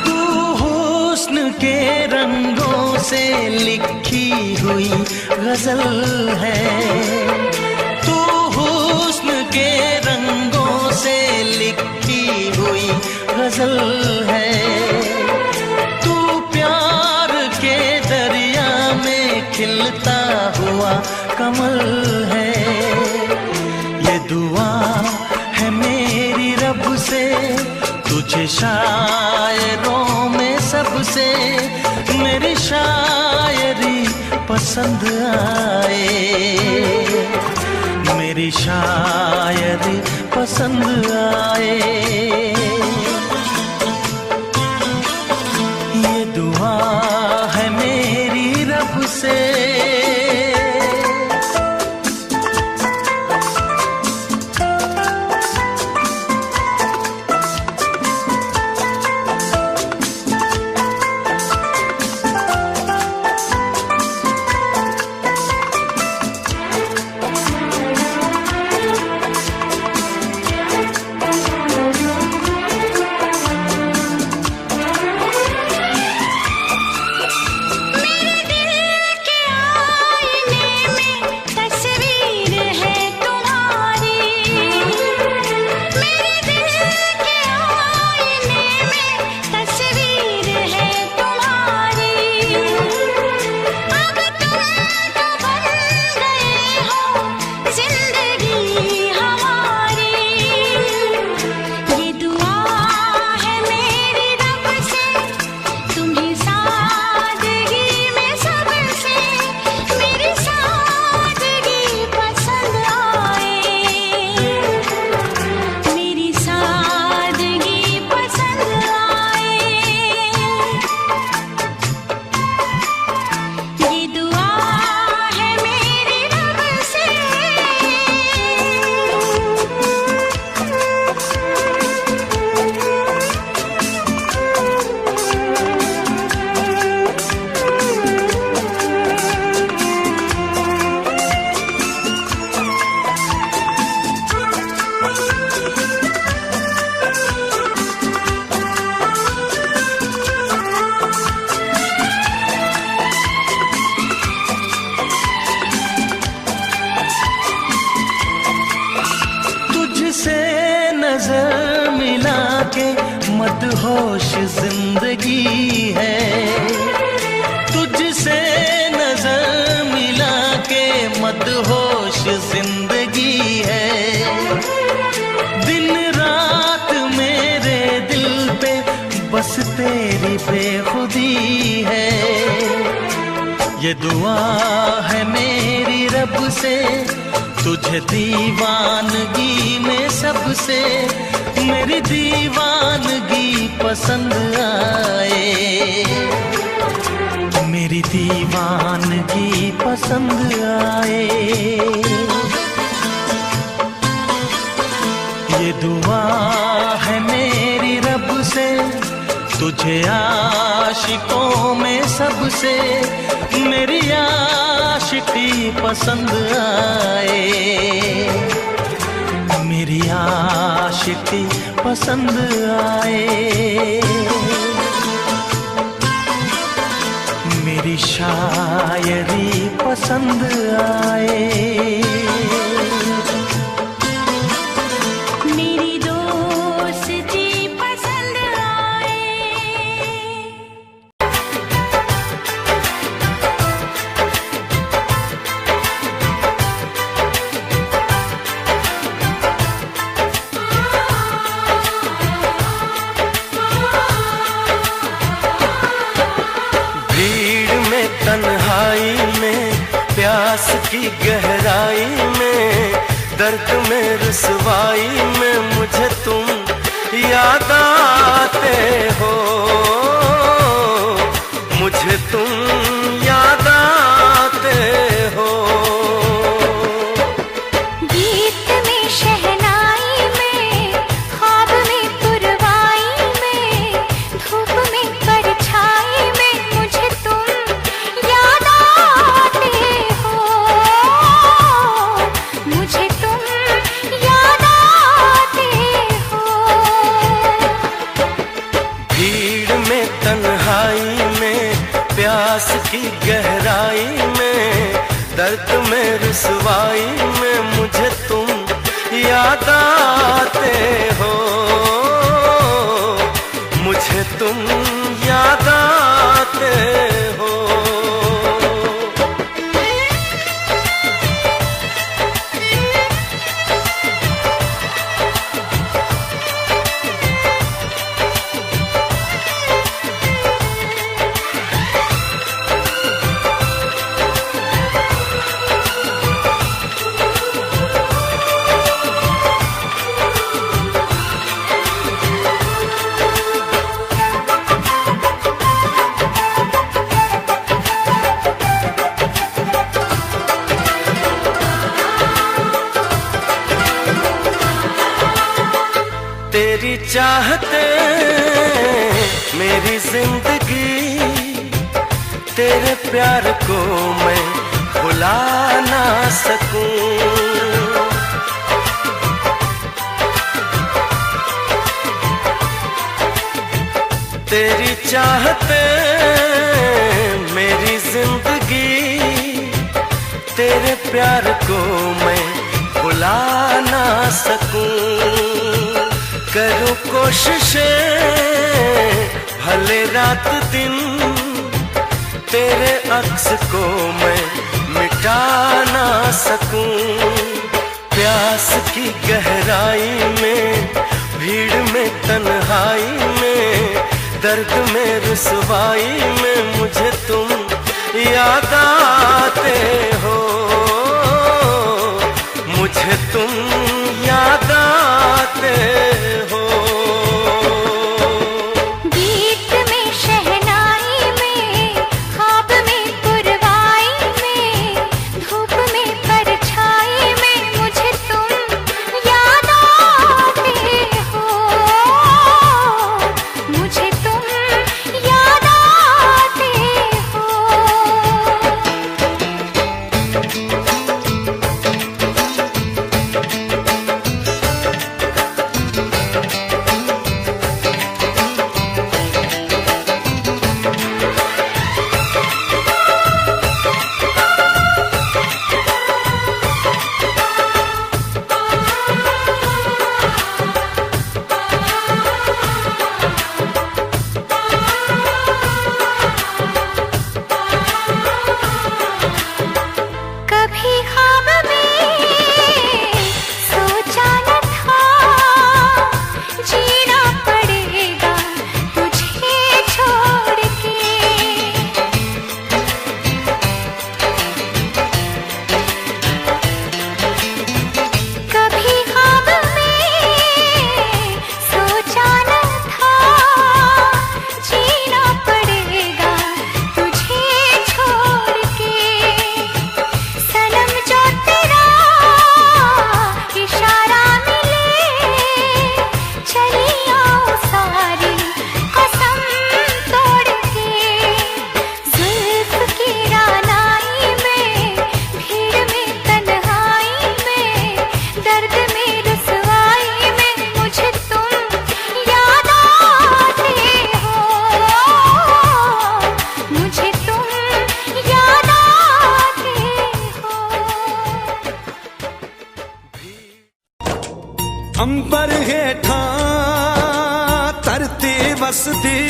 तू हुस्न के रंगों से लिखी हुई गजल है, तू हुस्न के रंगों से लिखी हुई गजल है। तू प्यार के दरिया में खिलता हुआ कमल है। ये दुआ है मेरी रब से तुझे शायरों में सबसे मेरी शायरी पसंद आए, मेरी शायरी पसंद आए। ये दुआ है मेरी रब से, नजर मिला के मदहोश जिंदगी है, तुझसे नजर मिला के मदहोश जिंदगी है। दिन रात मेरे दिल पे बस तेरी बेखुदी है। ये दुआ है मेरी रब से, तुझे दीवानगी में सबसे मेरी दीवानगी पसंद आए, मेरी दीवानगी पसंद आए। ये दुआ है मेरी रब से, तुझे आशिकों में सबसे मेरी आशिकी पसंद आए, मेरी आशिकी पसंद आए। मेरी शायरी पसंद आए, तन्हाई में प्यास की गहराई में दर्द में रुसवाई में मुझे तुम याद आते हो, मुझे तुम याद आते हो। गीत में शहनाई में ख्वाब में पुरवाई में धूप में परछाई में मुझे तुम याद आते हो, मुझे तुम याद आते हो। भीड़ में तन्हाई में प्यास की गहराई में दर्द में रुसवाई में मुझे तुम याद आते हो, मुझे तुम याद आते हो। तेरी चाहते मेरी जिंदगी, तेरे प्यार को मैं भुला ना सकूं। तेरी चाहते मेरी जिंदगी, तेरे प्यार को मैं भुला ना सकूं। करूं कोशिशें भले रात दिन, तेरे अक्स को मैं मिटा ना सकूं। प्यास की गहराई में, भीड़ में तन्हाई में, दर्द में रुसवाई में मुझे तुम याद आते हो, मुझे तुम याद आते हो। गीत में शहनाई में, ख्वाब में पुरवाई में, धूप में परछाई में मुझे तुम याद आते हो, मुझे तुम याद आते हो। कभी ख्वाब में सोचा न था, जीना पड़ेगा तुझे छोड़ के। कभी ख्वाब में सोचा न था, जीना पड़ेगा तुझे छोड़ के। सनम जो तेरा इशारा मिले, चली आओ सारी कसम तोड़ के। जुल्फ की रानाई में, भीड़ में तन्हाई में, दर्द में रुसवाई में मुझे तुम याद आते हो, मुझे तुम याद आते हो। अंबर हेठा धरती वसदी,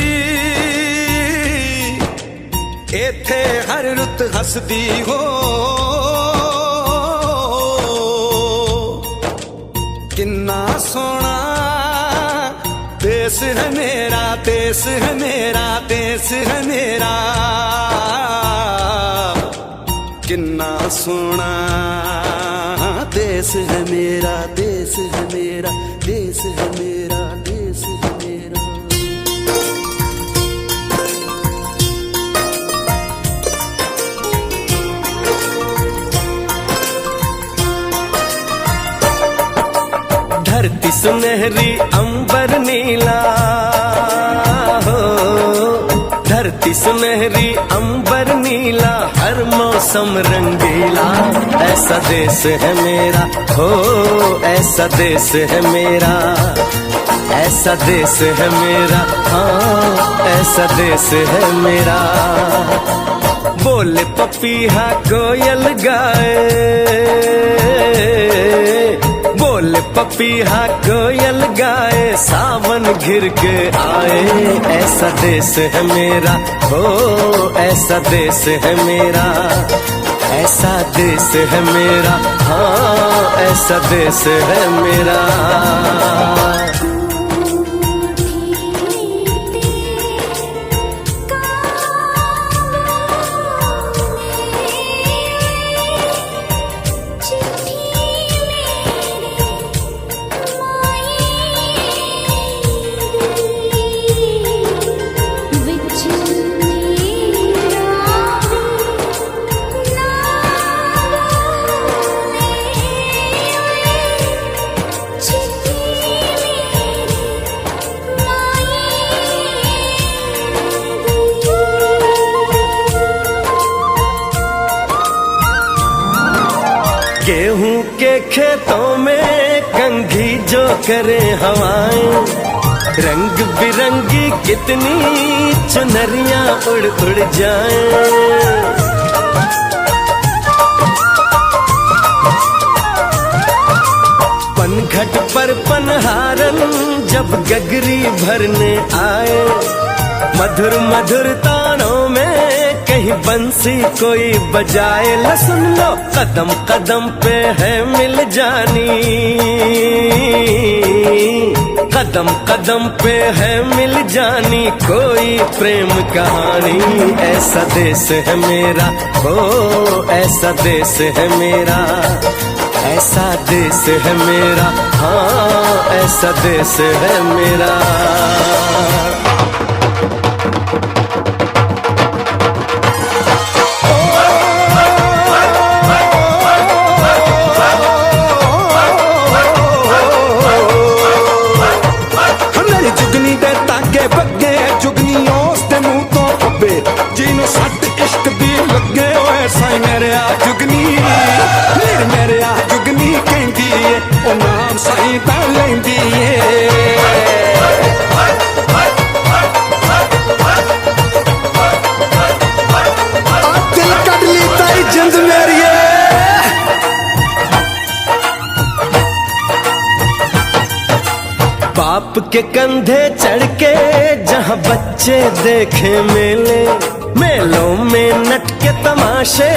एथे हर रुत हसदी हो। किन्ना सोना देश है मेरा, देश है मेरा, देश है मेरा। किन्ना सोना देश है मेरा, देश है मेरा, देश है मेरा, देश है मेरा। धरती सुनहरी अंबर नीला हो, धरती सुनहरी अंबर नीला, हर मौसम रंगीला। ऐसा देश है मेरा हो, ऐसा देश है मेरा, ऐसा देश है मेरा, हाँ ऐसा देश है मेरा। बोले पपीहा कोयल गाए, बोले पपीहा कोयल गाए, सावन घिर के आए। ऐसा देश है मेरा हो, ऐसा देश है मेरा, ऐसा देश है मेरा, हाँ ऐसा देश है मेरा। चिट्ठी गेहूं के खेतों में कंघी जो करे हवाएं, रंग बिरंगी कितनी चुनरियां उड़ उड़ जाएं। पनघट पर पनहारन जब गगरी भरने आए, मधुर मधुर तानों में कहीं बंसी कोई बजाए। ल सुन लो कदम कदम पे है मिल जानी, कदम कदम पे है मिल जानी कोई प्रेम कहानी। ऐसा देश है मेरा, ओ ऐसा देश है मेरा, ऐसा देश है मेरा, हाँ ऐसा देश है मेरा। मेरी जुगनी दे ताके बगे, जुगनी उस दे मुंह तो फब्बे, जिन्हों सट इश्क दी लगे ओए साई मेरे आ जुगनी, मेरे आ जुगनी कहंदी ए ओ नाम साई तां लैंदी ए। दिल कट ली ताई जिंद मेरी बाप के कंधे चढ़ के जहाँ बच्चे देखे मेले, मेलों में नट के तमाशे,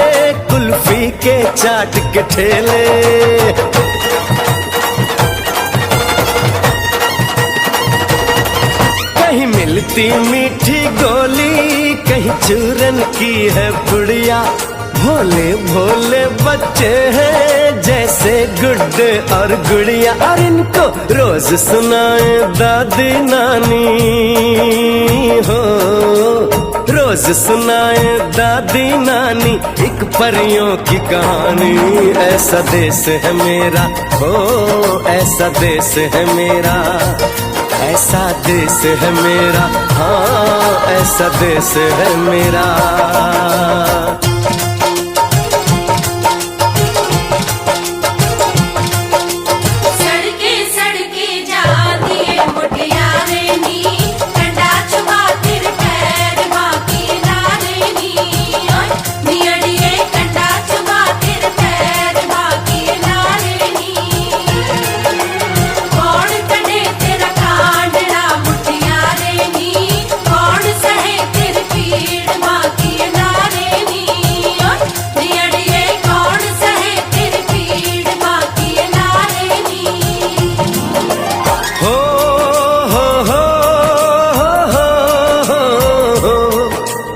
कुल्फी के चाट के ठेले। कहीं मिलती मीठी गोली, कहीं चूरन की है पुड़िया। भोले भोले बच्चे हैं जैसे गुड्डे और गुड़िया, और इनको रोज सुनाए दादी नानी हो, रोज सुनाए दादी नानी एक परियों की कहानी। ऐसा देश है मेरा, हो ऐसा देश है मेरा, ऐसा देश है मेरा, हाँ ऐसा देश है मेरा।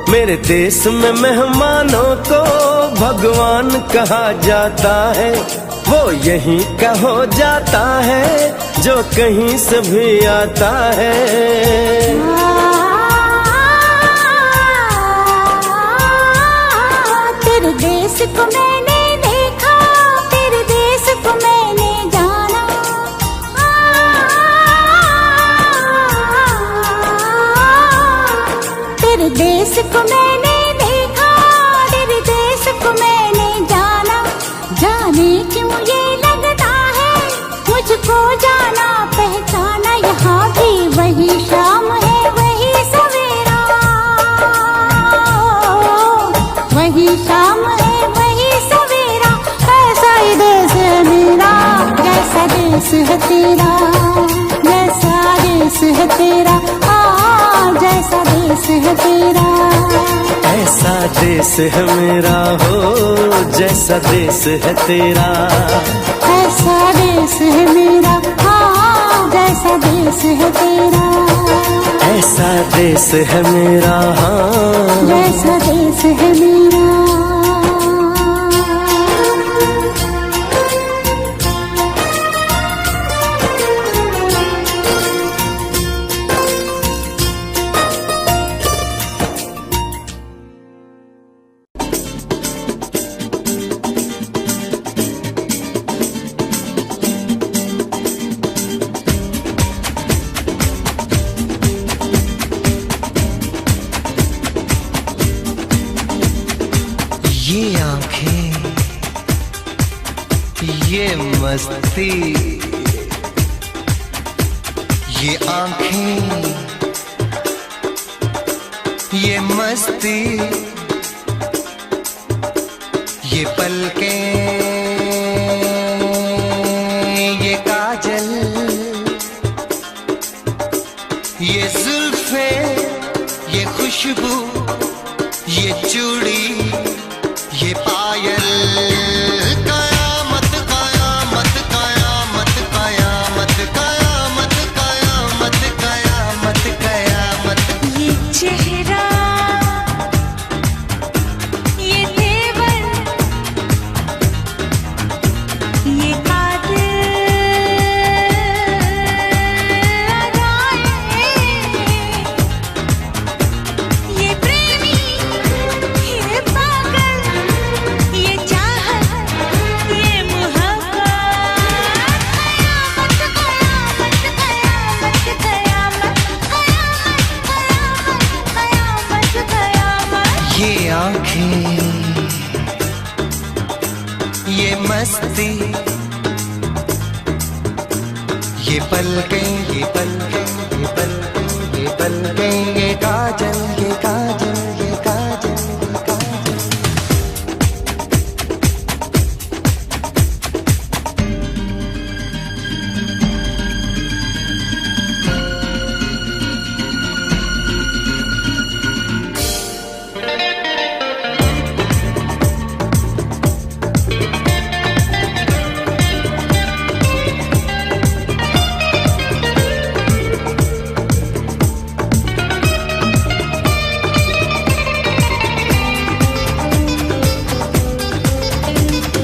मेरे देश में मेहमानों को भगवान कहा जाता है, वो यहीं का हो जाता है जो कहीं से भी आता है। तेरे देश को मैंने देखा, तेरे देश को मैंने जाना, तेरे देश को मैंने देखा, तेरे देश को मैंने जाना। जाने क्यों ये लगता है मुझको जाना पहचाना, यहाँ भी वही शाम है वही सवेरा, वही शाम है वही सवेरा। ऐसा ही देश है मेरा, जैसा देश है तेरा, जैसा देश है तेरा, जैसा देश है तेरा। ऐसा देश है मेरा, हो जैसा देश है तेरा, ऐसा देश है मेरा, हाँ जैसा देश है तेरा। ऐसा देश है मेरा, हाँ जैसा देश है मेरा। ये आंखें ये मस्ती, ये आंखें, ये मस्ती, ये पलकें, ये काजल, ये जुल्फे, ये खुशबू, ये चूड़ी, ये पायल, कयामत कयामत कयामत कयामत कयामत कयामत कयामत कयामत। ये चेहरा, ये तेवर, ये कातिल अदाएं, ये प्रेमी, ये पागल, ये चाहत, ये मोहब्बत, कयामत कयामत कयामत कयामत कयामत कयामत कयामत। ये आंखें, ये मस्ती, ये पलकें, ये पलकें, ये पलकें, ये पलकें, ये काजल, ये काजल, ये काजल, ये काजल।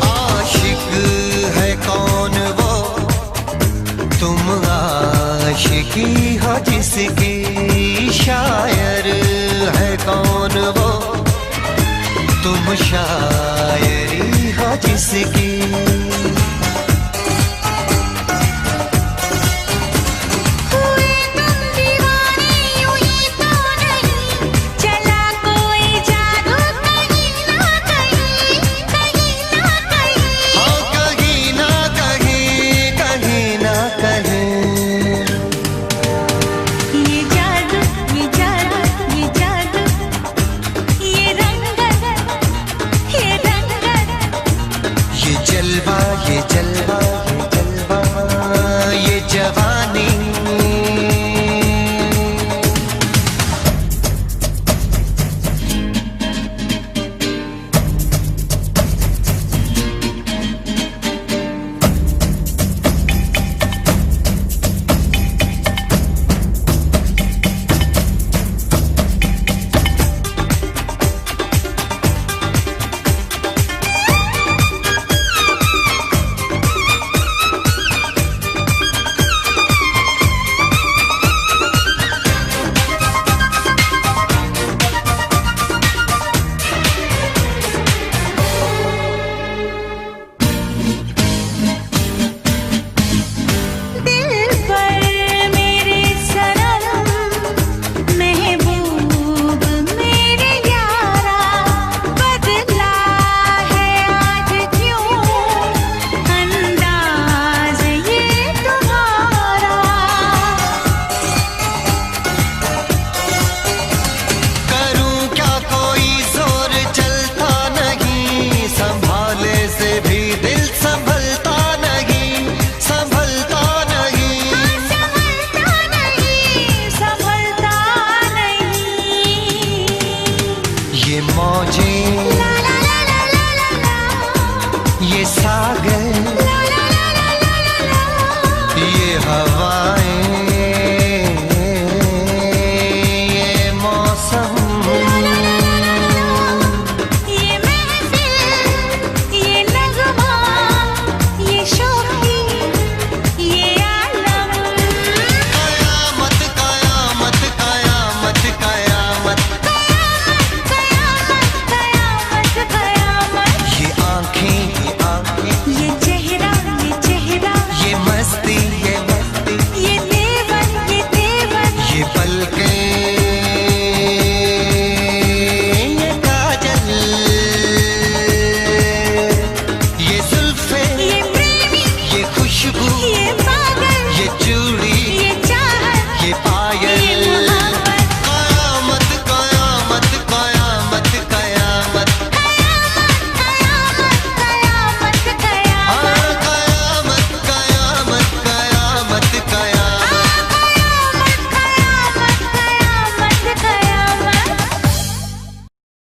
आशिक है कौन वो, तुम आशिकी हो जिसकी, शायर है कौन वो, तुम शायरी हो जिसकी।